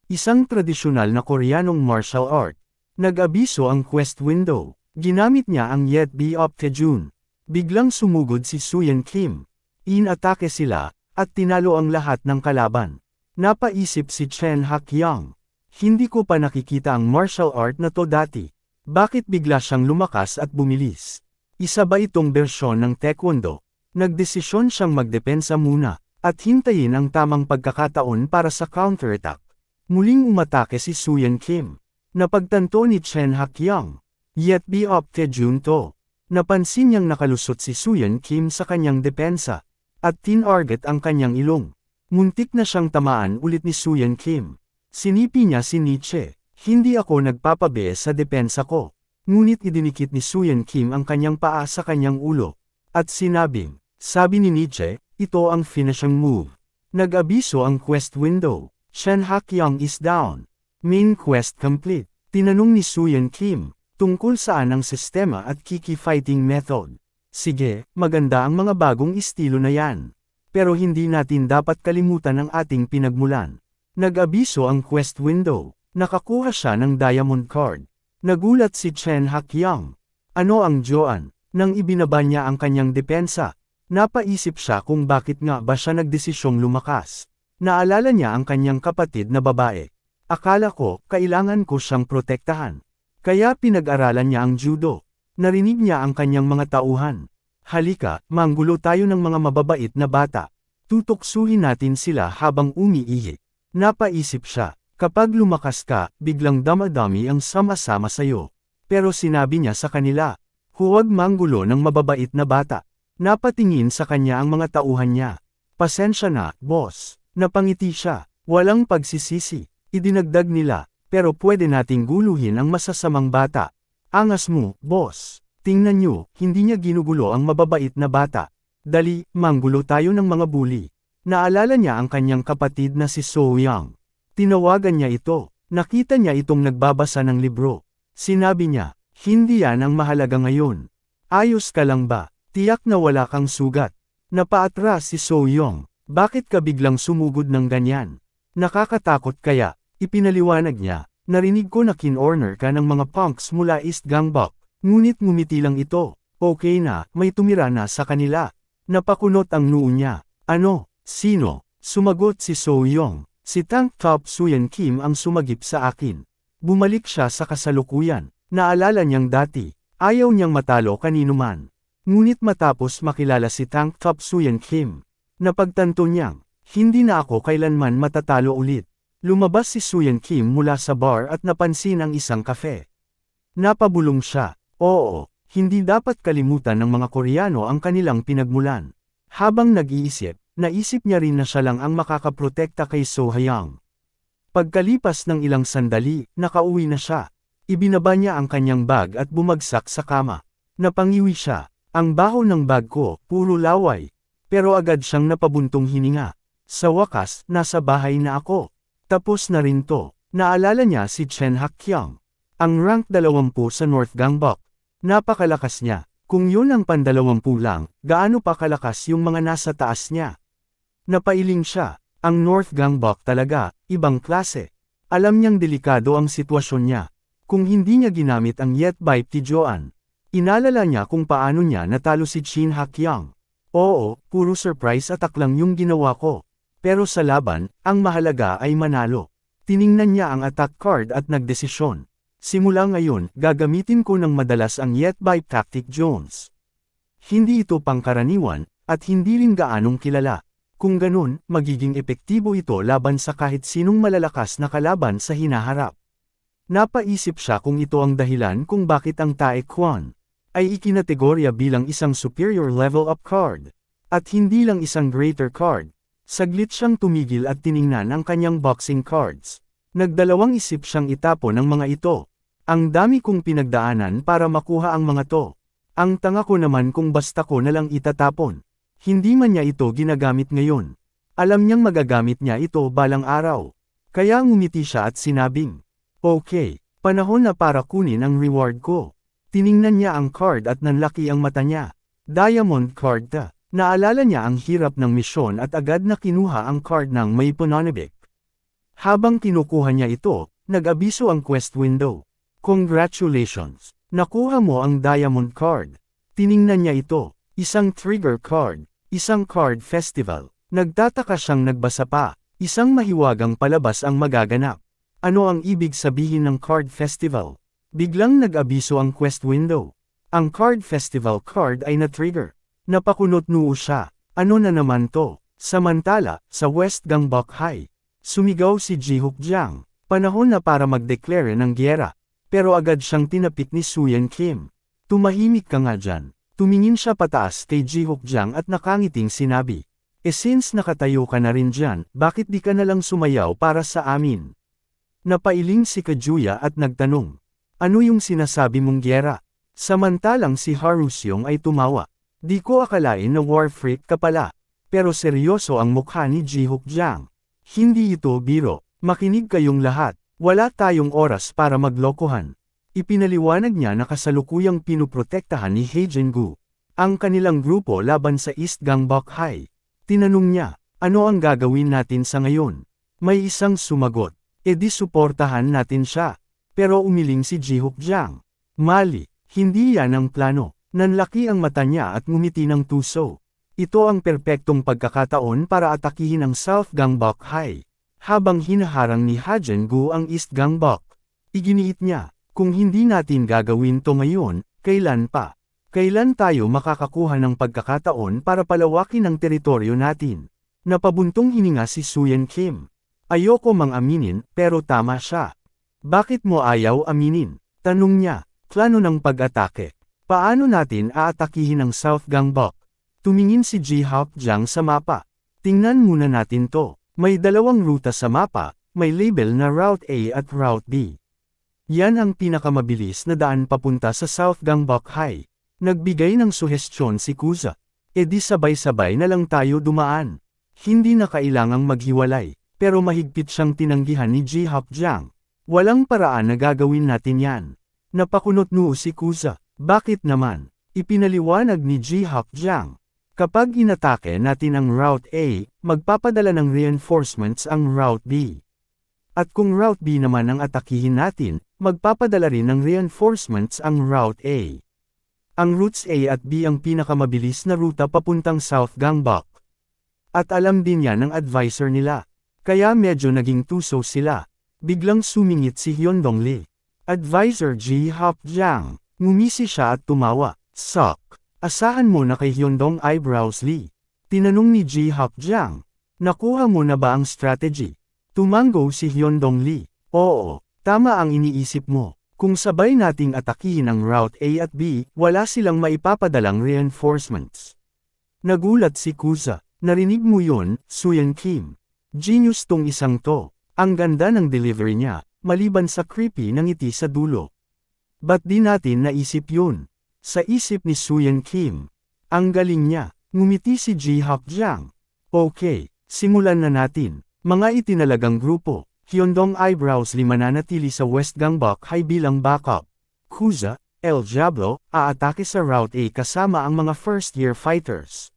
Isang tradisyonal na Koreanong martial art. Nag-abiso ang quest window. Ginamit niya ang Yet Be Optejun. Biglang sumugod si Suyan Kim. Inatake sila, at tinalo ang lahat ng kalaban. Napaisip si Chen Hakyang. Hindi ko pa nakikita ang martial art na to dati. Bakit bigla siyang lumakas at bumilis? Isa ba itong bersyon ng taekwondo? Nagdesisyon siyang magdepensa muna, at hintayin ang tamang pagkakataon para sa counterattack. Muling umatake si Suyan Kim. Napagtanto ni Chen Hakyang. Yet Be Optejun to. Napansin niyang nakalusot si Suyan Kim sa kanyang depensa. At tinarget ang kanyang ilong. Muntik na siyang tamaan ulit ni Suyan Kim. Sinipi niya si Nietzsche. Hindi ako nagpapabe sa depensa ko. Ngunit idinikit ni Suyan Kim ang kanyang paa sa kanyang ulo. At sinabing, sabi ni Nietzsche, ito ang finishing move. Nag-abiso ang quest window. Shen Hakyang is down. Main quest complete. Tinanong ni Suyan Kim, tungkol saan ang sistema at kiki-fighting method. Sige, maganda ang mga bagong estilo na yan. Pero hindi natin dapat kalimutan ang ating pinagmulan. Nag-abiso ang quest window. Nakakuha siya ng diamond card. Nagulat si Chen Hakyang. Ano ang Joan? Nang ibinaba niya ang kanyang depensa, napaisip siya kung bakit nga ba siya nagdesisyong lumakas. Naalala niya ang kanyang kapatid na babae. Akala ko, kailangan ko siyang protektahan. Kaya pinag-aralan niya ang judo. Narinig niya ang kanyang mga tauhan. Halika, manggulo tayo ng mga mababait na bata. Tutuksuhin natin sila habang umiihi. Napaisip siya. Kapag lumakas ka, biglang damadami ang sama-sama sayo. Pero sinabi niya sa kanila, huwag manggulo ng mababait na bata. Napatingin sa kanya ang mga tauhan niya. Pasensya na, boss. Napangiti siya. Walang pagsisisi. Idinagdag nila, pero pwede nating guluhin ang masasamang bata. Angas mo, boss. Tingnan niyo, hindi niya ginugulo ang mababait na bata. Dali, manggulo tayo ng mga bully. Naalala niya ang kanyang kapatid na si So Young. Tinawagan niya ito. Nakita niya itong nagbabasa ng libro. Sinabi niya, hindi yan ang mahalaga ngayon. Ayos ka lang ba? Tiyak na wala kang sugat. Napaatras si So Young. Bakit ka biglang sumugod ng ganyan? Nakakatakot kaya? Ipinaliwanag niya. Narinig ko na kinorner ka ng mga punks mula East Gangbuk. Ngunit ngumiti lang ito. Okay na, may tumira na sa kanila. Napakunot ang noo niya. Ano? Sino? Sumagot si So Young. Si Tank Top Suyan Kim ang sumagip sa akin. Bumalik siya sa kasalukuyan. Naalala niyang dati. Ayaw niyang matalo kanino man. Ngunit matapos makilala si Tank Top Suyan Kim, napagtanto niyang, hindi na ako kailanman matatalo ulit. Lumabas si Suyan Kim mula sa bar at napansin ang isang kafe. Napabulong siya. Oo, hindi dapat kalimutan ng mga Koreano ang kanilang pinagmulan. Habang nag-iisip, naisip niya rin na siya lang ang makakaprotekta kay So Hyang. Pagkalipas ng ilang sandali, nakauwi na siya. Ibinaba niya ang kanyang bag at bumagsak sa kama. Napangiwi siya. Ang baho ng bag ko, puro laway. Pero agad siyang napabuntong hininga. Sa wakas, nasa bahay na ako. Tapos na rin to. Naalala niya si Chen Hakyang. Ang rank 20 sa North Gangbuk. Napakalakas niya. Kung yun ang pan-20 lang, gaano pa kalakas yung mga nasa taas niya? Napailing siya. Ang North Gangbuk talaga, ibang klase. Alam niyang delikado ang sitwasyon niya. Kung hindi niya ginamit ang Yet Vibe ti Joan, inalala niya kung paano niya natalo si Chin Hakyang. Oo, puro surprise attack lang yung ginawa ko. Pero sa laban, ang mahalaga ay manalo. Tiningnan niya ang attack card at nagdesisyon. Simula ngayon, gagamitin ko ng madalas ang Yet Vibe Tactic Jones. Hindi ito pangkaraniwan, at hindi rin gaanong kilala. Kung ganun, magiging epektibo ito laban sa kahit sinong malalakas na kalaban sa hinaharap. Napaisip siya kung ito ang dahilan kung bakit ang Tae Kwon ay ikinategorya bilang isang superior level up card, at hindi lang isang greater card. Saglit siyang tumigil at tiningnan ang kanyang boxing cards. Nagdalawang isip siyang itapon ang mga ito. Ang dami kong pinagdaanan para makuha ang mga to. Ang tanga ko naman kung basta ko na lang itatapon. Hindi man niya ito ginagamit ngayon. Alam niyang magagamit niya ito balang araw. Kaya ngumiti siya at sinabing, okay, panahon na para kunin ang reward ko. Tiningnan niya ang card at nanlaki ang mata niya. Diamond card ta. Naalala niya ang hirap ng misyon at agad na kinuha ang card ng may pananabik. Habang kinukuha niya ito, nag-abiso ang quest window. Congratulations! Nakuha mo ang diamond card. Tiningnan niya ito. Isang trigger card. Isang card festival. Nagtataka siyang nagbasa pa. Isang mahiwagang palabas ang magaganap. Ano ang ibig sabihin ng card festival? Biglang nag-abiso ang quest window. Ang card festival card ay na-trigger. Napakunot noo siya. Ano na naman to? Samantala, sa West Gangbuk High, sumigaw si Ji-hook Jang. Panahon na para mag-declare ng gyera. Pero agad siyang tinapik ni Suyan Kim. Tumahimik ka nga dyan. Tumingin siya pataas kay Ji-hook Jang at nakangiting sinabi, since nakatayo ka na rin dyan, bakit di ka nalang sumayaw para sa amin? Napailing si Kajuya at nagtanong. Ano yung sinasabi mong gyera? Samantalang si Harusyong ay tumawa. Di ko akalain na war freak ka pala. Pero seryoso ang mukha ni Jihook Jang. Hindi ito biro. Makinig kayong lahat. Wala tayong oras para maglokohan. Ipinaliwanag niya na kasalukuyang pinuprotektahan ni Haejin-gu ang kanilang grupo laban sa East Gangbok High. Tinanong niya, ano ang gagawin natin sa ngayon? May isang sumagot, edi suportahan natin siya. Pero umiling si Jihook Jang. Mali, hindi yan ang plano. Nanlaki ang mata niya at ngumiti ng tuso. Ito ang perpektong pagkakataon para atakihin ang South Gangbok High. Habang hinaharang ni Haejin-gu ang East Gangbok. Iginiit niya, kung hindi natin gagawin to ngayon, kailan pa? Kailan tayo makakakuha ng pagkakataon para palawakin ang teritoryo natin? Napabuntong hininga si Suyan Kim. Ayoko mang aminin, pero tama siya. Bakit mo ayaw aminin? Tanong niya, plano ng pag-atake. Paano natin aatakihin ang South Gangbok? Tumingin si Jihook Jang sa mapa. Tingnan muna natin to. May dalawang ruta sa mapa, may label na Route A at Route B. Yan ang pinakamabilis na daan papunta sa South Gangbok High. Nagbigay ng suhestyon si Kuza. Edi sabay-sabay na lang tayo dumaan. Hindi na kailangang maghiwalay, pero mahigpit siyang tinanggihan ni Jihook Jang. Walang paraan na gagawin natin yan. Napakunot noo si Kuza. Bakit naman? Ipinaliwanag ni Jihook Jang. Kapag inatake natin ang Route A, magpapadala ng reinforcements ang Route B. At kung Route B naman ang atakihin natin, magpapadala rin ng reinforcements ang Route A. Ang routes A at B ang pinakamabilis na ruta papuntang South Gangbok. At alam din yan ng advisor nila. Kaya medyo naging tuso sila. Biglang sumingit si Hyundong Lee. Advisor Jihook Jang. Ngumisi siya at tumawa. Sok. Asahan mo na kay Hyundong eyebrows Lee. Tinanong ni Jihook Jang. Nakuha mo na ba ang strategy? Tumango si Hyundong Lee. Oo, tama ang iniisip mo. Kung sabay nating atakihin ang Route A at B, wala silang maipapadalang reinforcements. Nagulat si Kuza. Narinig mo yun, Suyan Kim. Genius tong isang to. Ang ganda ng delivery niya, maliban sa creepy na ngiti sa dulo. Ba't di natin naisip yun? Sa isip ni Suyan Kim. Ang galing niya, ngumiti si Jihook Jang. Okay, simulan na natin. Mga itinalagang grupo. Hyundong eyebrows 5 mananatili sa West Gangbok High bilang backup. Kuza, El Diablo, aatake sa Route A kasama ang mga first-year fighters.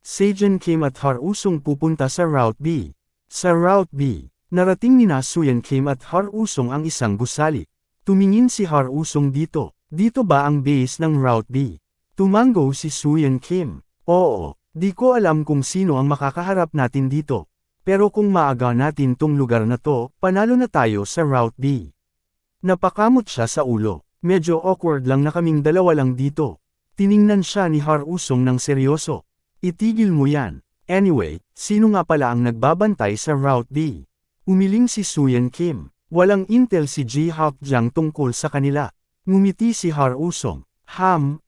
Saejin Kim at Harusong pupunta sa Route B. Sa Route B, narating ni Suyan Kim at Harusong ang isang gusali. Tumingin si Harusong dito. Dito ba ang base ng Route B? Tumango si Suyan Kim. Oo, di ko alam kung sino ang makakaharap natin dito. Pero kung maaga natin tong lugar na to, panalo na tayo sa Route B. Napakamot siya sa ulo. Medyo awkward lang na kaming dalawa lang dito. Tiningnan siya ni Harusong ng seryoso. Itigil mo yan. Anyway, sino nga pala ang nagbabantay sa Route B? Umiling si Suyan Kim. Walang intel si Jihook Jang tungkol sa kanila. Ngumiti si Harusong.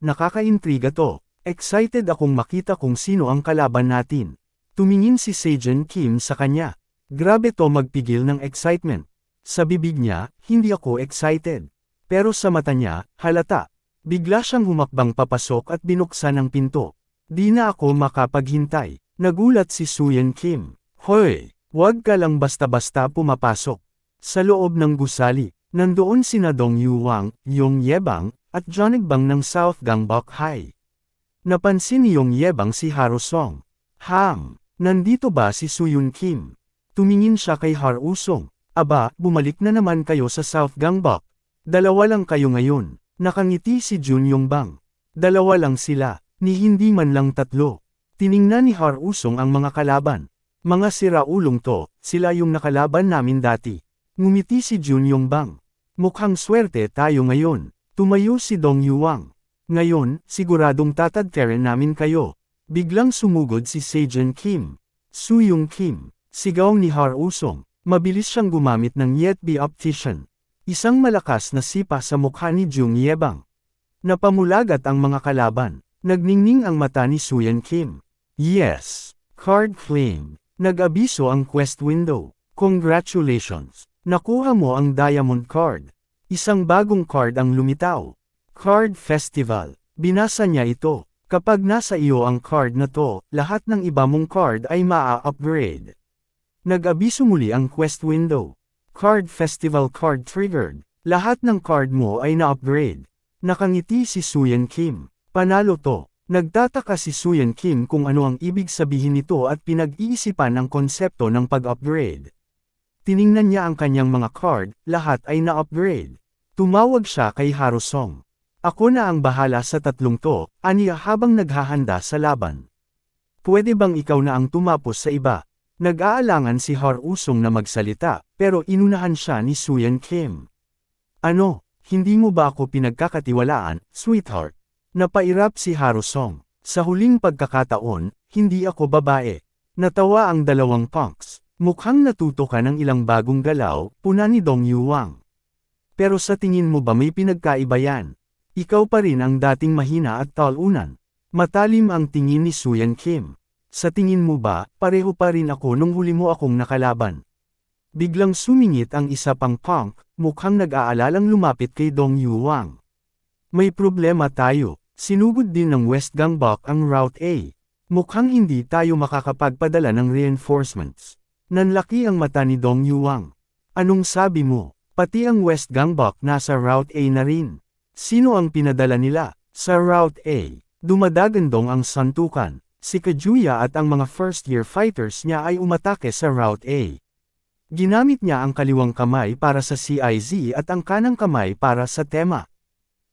Nakakaintriga to. Excited akong makita kung sino ang kalaban natin. Tumingin si Saejin Kim sa kanya. Grabe to magpigil ng excitement. Sa bibig niya, hindi ako excited. Pero sa mata niya, halata. Bigla siyang humakbang papasok at binuksan ang pinto. Di na ako makapaghintay. Nagulat si Suyan Kim. Hoy, wag ka lang basta-basta pumapasok. Sa loob ng gusali, nandoon sina Dong Yuwang, Yong Yebang, at Jonagbang ng South Gangbok High. Napansin ni Yong Yebang si Harusong. Nandito ba si Suyan Kim? Tumingin siya kay Harusong. Aba, bumalik na naman kayo sa South Gangbok. Dalawa lang kayo ngayon. Nakangiti si Jun Yongbang. Dalawa lang sila, ni hindi man lang tatlo. Tiningnan ni Harusong ang mga kalaban. Mga siraulong to, sila yung nakalaban namin dati. Ngumiti si Jun Yongbang. Mukhang swerte tayo ngayon. Tumayo si Dong Yuwang. Ngayon, siguradong tatadterin namin kayo. Biglang sumugod si Saejin Kim. Suyong Kim. Sigaw ni Harusong. Mabilis siyang gumamit ng Yetbi Optician. Isang malakas na sipa sa mukha ni Jung Yebang. Napamulagat ang mga kalaban. Nagningning ang mata ni Suyan Kim. Yes. Card claim. Nag-abiso ang quest window. Congratulations. Nakuha mo ang Diamond Card. Isang bagong card ang lumitaw. Card Festival. Binasa niya ito. Kapag nasa iyo ang card na to, lahat ng iba mong card ay maa-upgrade. Nag-abiso muli ang quest window. Card Festival card triggered. Lahat ng card mo ay na-upgrade. Nakangiti si Suyan Kim. Panalo to. Nagtataka si Suyan Kim kung ano ang ibig sabihin nito at pinag-iisipan ang konsepto ng pag-upgrade. Tiningnan niya ang kanyang mga card, lahat ay na-upgrade. Tumawag siya kay Harusong. Ako na ang bahala sa tatlong to, aniya habang naghahanda sa laban. Pwede bang ikaw na ang tumapos sa iba? Nag-aalangan si Harusong na magsalita, pero inunahan siya ni Suyan Kim. Ano, hindi mo ba ako pinagkakatiwalaan, sweetheart? Napairap si Harusong. Sa huling pagkakataon, hindi ako babae. Natawa ang dalawang punks. Mukhang natuto ka ng ilang bagong galaw, puna ni Dong Yuang. Pero sa tingin mo ba may pinagkaiba yan? Ikaw pa rin ang dating mahina at talunan. Matalim ang tingin ni Suyan Kim. Sa tingin mo ba, pareho pa rin ako nung huli mo akong nakalaban? Biglang sumingit ang isa pang punk, mukhang nag-aalalang lumapit kay Dong Yuang. May problema tayo. Sinugod din ng West Gangbok ang Route A. Mukhang hindi tayo makakapagpadala ng reinforcements. Nanlaki ang mata ni Dong Yuang. Anong sabi mo? Pati ang West Gangbok nasa Route A na rin. Sino ang pinadala nila? Sa Route A, dumadagandong ang santukan. Si Kajuya at ang mga first-year fighters niya ay umatake sa Route A. Ginamit niya ang kaliwang kamay para sa CIZ at ang kanang kamay para sa tema.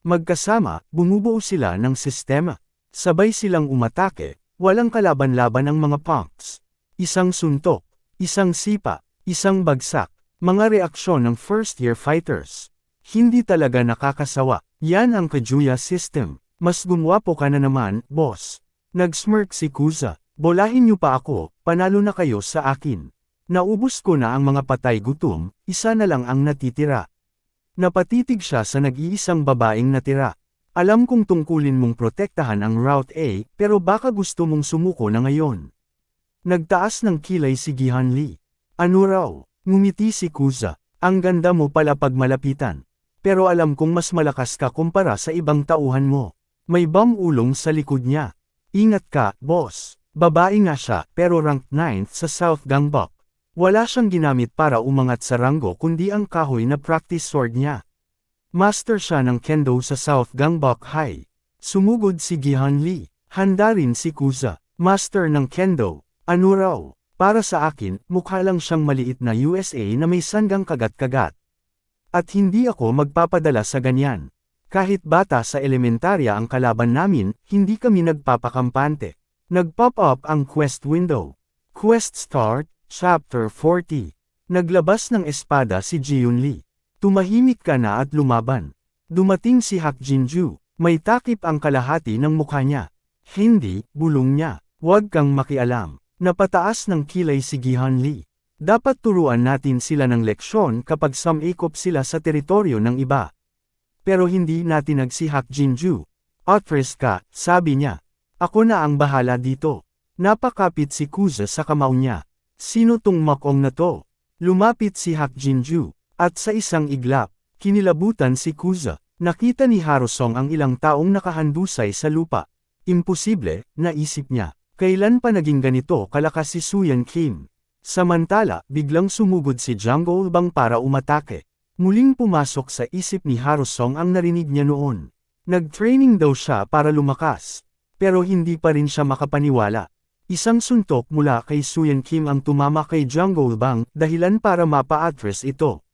Magkasama, bumubuo sila ng sistema. Sabay silang umatake, walang kalaban-laban ang mga punks. Isang suntok, isang sipa, isang bagsak, mga reaksyon ng first-year fighters. Hindi talaga nakakasawa. Yan ang Kajuya system. Mas gumwapo ka na naman, boss. Nag-smirk si Kuza. Bolahin niyo pa ako, panalo na kayo sa akin. Naubos ko na ang mga patay gutom, isa na lang ang natitira. Napatitig siya sa nag-iisang babaeng natira. Alam kong tungkulin mong protektahan ang Route A, pero baka gusto mong sumuko na ngayon. Nagtaas ng kilay si Gihan Lee. Ano raw? Ngumiti si Kuza. Ang ganda mo pala pag malapitan. Pero alam kong mas malakas ka kumpara sa ibang tauhan mo. May ulong sa likod niya. Ingat ka, boss. Babae nga siya, pero ranked 9th sa South Gangbok. Wala siyang ginamit para umangat sa ranggo kundi ang kahoy na practice sword niya. Master siya ng kendo sa South Gangbok High. Sumugod si Gihan Lee. Handa rin si Kuza. Master ng kendo. Ano raw? Para sa akin, mukha lang siyang maliit na USA na may sanggang kagat-kagat. At hindi ako magpapadala sa ganyan. Kahit bata sa elementarya ang kalaban namin, hindi kami nagpapakampante. Nag-pop up ang quest window. Quest Start, Chapter 40. Naglabas ng espada si Jiun Lee. Tumahimik ka na at lumaban. Dumating si Hak Jinju. May takip ang kalahati ng mukha niya. Hindi, bulong niya. Huwag kang makialam. Napataas ng kilay si Gihan Lee. Dapat turuan natin sila ng leksyon kapag samikop sila sa teritoryo ng iba. Pero hindi natin nagsihak Jinju. Atras ka, sabi niya. Ako na ang bahala dito. Napakapit si Kuza sa kamao niya. Sino tong makong na to? Lumapit si Hak Jinju. At sa isang iglap, kinilabutan si Kuza. Nakita ni Harusong ang ilang taong nakahandusay sa lupa. Imposible, naisip niya. Kailan pa naging ganito kalakas si Suyan Kim? Samantala, biglang sumugod si Jungle Bang para umatake. Muling pumasok sa isip ni Harusong ang narinig niya noon. Nag-training daw siya para lumakas. Pero hindi pa rin siya makapaniwala. Isang suntok mula kay Suyan Kim ang tumama kay Jungle Bang, dahilan para mapa-address ito.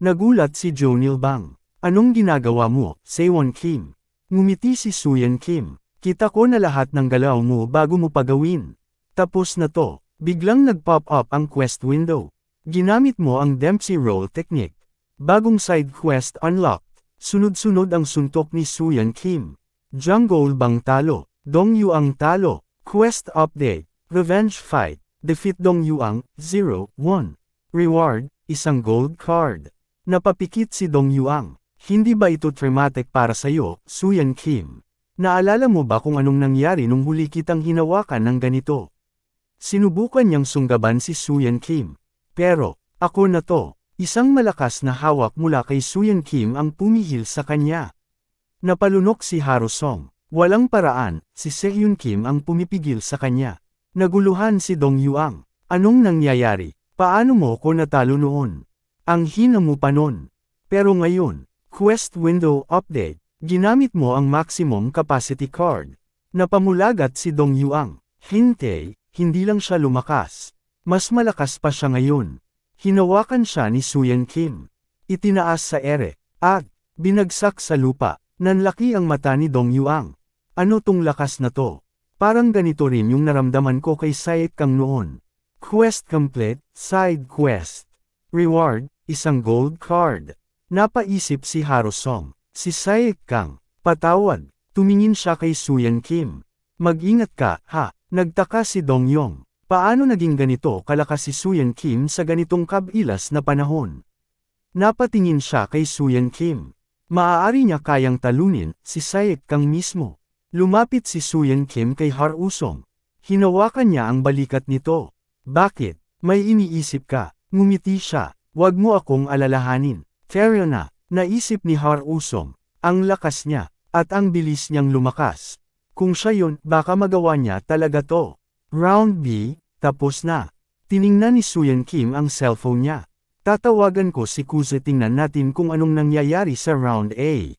Nagulat si Jonil Bang. Anong ginagawa mo, Sewon Kim? Ngumiti si Suyan Kim. Kita ko na lahat ng galaw mo bago mo pagawin. Tapos na to. Biglang nag-pop up ang quest window. Ginamit mo ang Dempsey Roll technique. Bagong side quest unlocked. Sunod-sunod ang suntok ni Suyan Kim. Jungle Bang talo. Dong Yuang talo. Quest update. Revenge fight. Defeat Dong Yuang, 0-1. Reward, isang gold card. Napapikit si Dong Yuang. Hindi ba ito traumatic para sa'yo, Suyan Kim? Naalala mo ba kung anong nangyari nung huli kitang hinawakan ng ganito? Sinubukan niyang sunggaban si Suyan Kim. Pero, ako na to. Isang malakas na hawak mula kay Suyan Kim ang pumihil sa kanya. Napalunok si Haro Song. Walang paraan, si Sehyun Kim ang pumipigil sa kanya. Naguluhan si Dong Yuang. Anong nangyayari? Paano mo ko natalo noon? Ang hina mo pa nun. Pero ngayon, Quest Window Update, ginamit mo ang maximum capacity card. Napamulagat si Dong Yuang. Hindi lang siya lumakas. Mas malakas pa siya ngayon. Hinawakan siya ni Suyan Kim. Itinaas sa ere, at binagsak sa lupa. Nanlaki ang mata ni Dong Yuang. Ano tong lakas na to? Parang ganito rin yung naramdaman ko kay Saek Kang noon. Quest complete, side quest. Reward, isang gold card. Napaisip si Haro Song. Si Saek Kang, patawad. Tumingin siya kay Suyan Kim. Mag-ingat ka, ha? Nagtaka si Dong Yong. Paano naging ganito kalakas si Suyan Kim sa ganitong kabilas na panahon? Napatingin siya kay Suyan Kim. Maaari niya kayang talunin si Saek Kang mismo. Lumapit si Suyan Kim kay Haro Song. Hinawakan niya ang balikat nito. Bakit? May iniisip ka? Ngumiti siya. Wag mo akong alalahanin. Fair na, naisip ni Haro Song. Ang lakas niya, at ang bilis niyang lumakas. Kung siya yun, baka magawa niya talaga to. Round B, tapos na. Tiningnan ni Suyan Kim ang cellphone niya. Tatawagan ko si Kuza, tingnan natin kung anong nangyayari sa round A.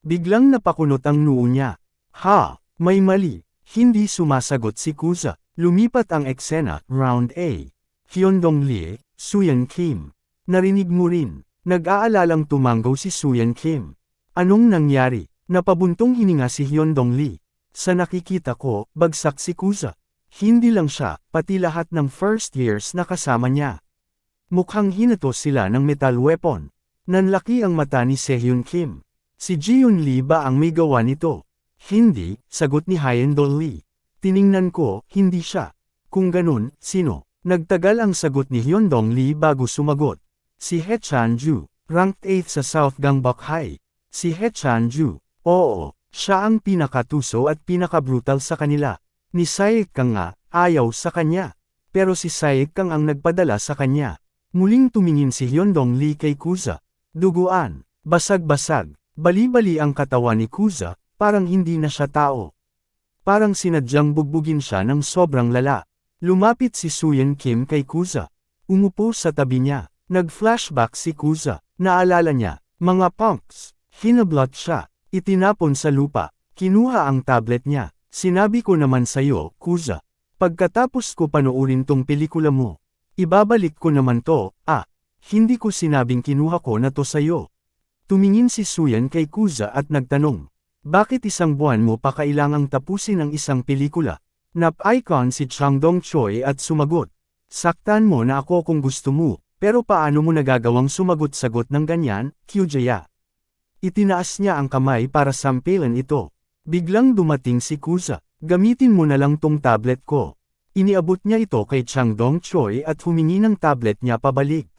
Biglang napakunot ang noo niya. Ha, may mali. Hindi sumasagot si Kuza. Lumipat ang eksena, round A. Hyundong Lee, Suyan Kim. Narinig mo rin. Nag-aalalang tumanggaw si Suyan Kim. Anong nangyari? Napabuntong hininga si Hyundong Lee. Sa nakikita ko, bagsak si Kuza. Hindi lang siya, pati lahat ng first years na kasama niya. Mukhang hinato sila ng metal weapon. Nanlaki ang mata ni Sehyun Kim. Si Jiun Lee ba ang may gawa nito? Hindi, sagot ni Hyundong Lee. Tiningnan ko, hindi siya. Kung ganun, sino? Nagtagal ang sagot ni Hyundong Lee bago sumagot. Si He Chan-ju, ranked 8th sa South Gangbok High. Si He Chan-ju, oo, siya ang pinakatuso at pinakabrutal sa kanila. Ni Saek Kang nga, ayaw sa kanya. Pero si Saek Kang ang nagpadala sa kanya. Muling tumingin si Hyundong Lee kay Kuza. Duguan, basag-basag, bali-bali ang katawan ni Kuza, parang hindi na siya tao. Parang sinadyang bugbugin siya ng sobrang lala. Lumapit si Suyan Kim kay Kuza. Umupo sa tabi niya. Nag-flashback si Kuza. Naalala niya, mga punks. Hinablot siya. Itinapon sa lupa. Kinuha ang tablet niya. Sinabi ko naman sa'yo, Kuza. Pagkatapos ko panoorin tong pelikula mo, ibabalik ko naman to, hindi ko sinabing kinuha ko na to sa'yo. Tumingin si Suyan kay Kuza at nagtanong, bakit isang buwan mo pa kailangang tapusin ang isang pelikula? Nap-icon si Chang Dong Choi at sumagot, saktan mo na ako kung gusto mo, pero paano mo nagagawang sumagot-sagot ng ganyan, Kyujaya? Itinaas niya ang kamay para sampilin ito. Biglang dumating si Kuza, gamitin mo na lang tong tablet ko. Iniabot niya ito kay Chang Dong Choi at humingi ng tablet niya pabalik.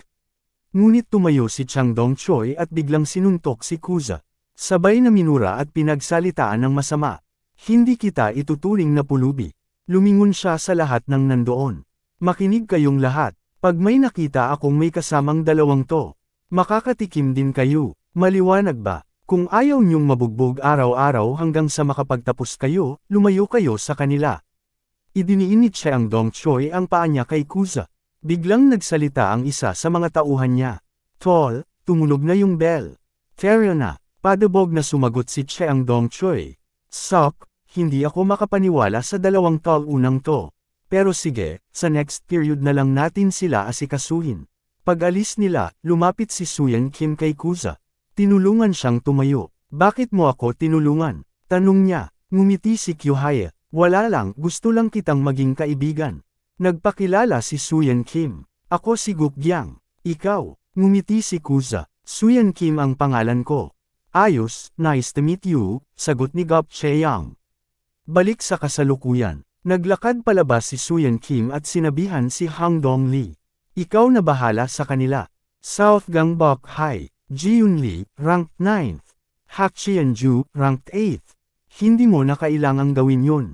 Ngunit tumayo si Chang Dong Choi at biglang sinuntok si Kuza. Sabay na minura at pinagsalitaan ng masama. Hindi kita ituturing na pulubi. Lumingon siya sa lahat ng nandoon. Makinig kayong lahat. Pag may nakita akong may kasamang dalawang to, makakatikim din kayo. Maliwanag ba? Kung ayaw niyong mabugbog araw-araw hanggang sa makapagtapos kayo, lumayo kayo sa kanila. Idiniinit siya ang Dong Choi ang paa niya kay Kuza. Biglang nagsalita ang isa sa mga tauhan niya. Tol, tumunog na yung bell. Fair na, padabog na sumagot si Cheang Dong Choi. Sok, hindi ako makapaniwala sa dalawang tol unang to. Pero sige, sa next period na lang natin sila asikasuhin. Pag-alis nila, lumapit si Suyan Kim kay Kuza. Tinulungan siyang tumayo. Bakit mo ako tinulungan? Tanong niya. Ngumiti si Kyuhaya. Wala lang, gusto lang kitang maging kaibigan. Nagpakilala si Suyan Kim. Ako si Gukgyang. Ikaw. Ngumiti si Kuza. Suyan Kim ang pangalan ko. Ayos, nice to meet you, sagot ni Gop Chae-young. Balik sa kasalukuyan. Naglakad palabas si Suyan Kim at sinabihan si Hang Dong Lee. Ikaw na bahala sa kanila. South Gangbok High. Jiun Lee, ranked 9th. Hak Chien-ju, ranked 8th. Hindi mo na kailangang gawin yun.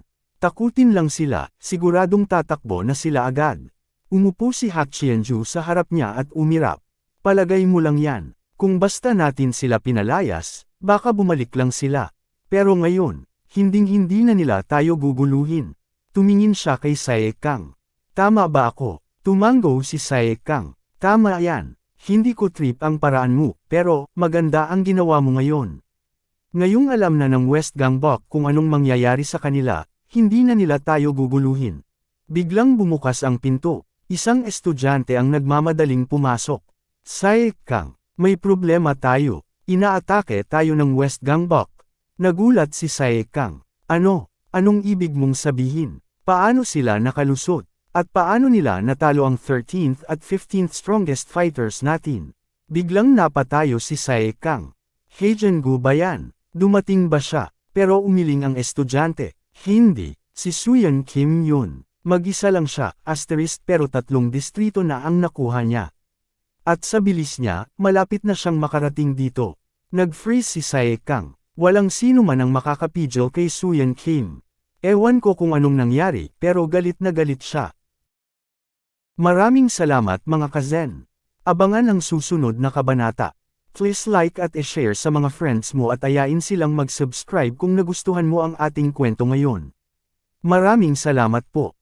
Takutin lang sila, siguradong tatakbo na sila agad. Umupo si Hak Chien-ju sa harap niya at umirap. Palagay mo lang yan. Kung basta natin sila pinalayas, baka bumalik lang sila. Pero ngayon, hinding-hindi na nila tayo guguluhin. Tumingin siya kay Sae Kang. Tama ba ako? Tumango si Sae Kang. Tama yan. Hindi ko trip ang paraan mo, pero maganda ang ginawa mo ngayon. Ngayong alam na ng West Gangbok kung anong mangyayari sa kanila, hindi na nila tayo guguluhin. Biglang bumukas ang pinto. Isang estudyante ang nagmamadaling pumasok. Sae Kang, may problema tayo. Inaatake tayo ng West Gangbok. Nagulat si Sae Kang. Ano? Anong ibig mong sabihin? Paano sila nakalusot? At paano nila natalo ang 13th at 15th strongest fighters natin? Biglang napatayo si Sae Kang. Heijengu ba yan? Dumating ba siya? Pero umiling ang estudyante. Hindi, si Suyan Kim yun. Mag-isa lang siya, pero 3 distrito na ang nakuha niya. At sa bilis niya, malapit na siyang makarating dito. Nag-freeze si Sae Kang. Walang sino man ang makakapigil kay Suyan Kim. Ewan ko kung anong nangyari, pero galit na galit siya. Maraming salamat mga kazen. Abangan ang susunod na kabanata. Please like at i-share sa mga friends mo at ayain silang mag-subscribe kung nagustuhan mo ang ating kwento ngayon. Maraming salamat po.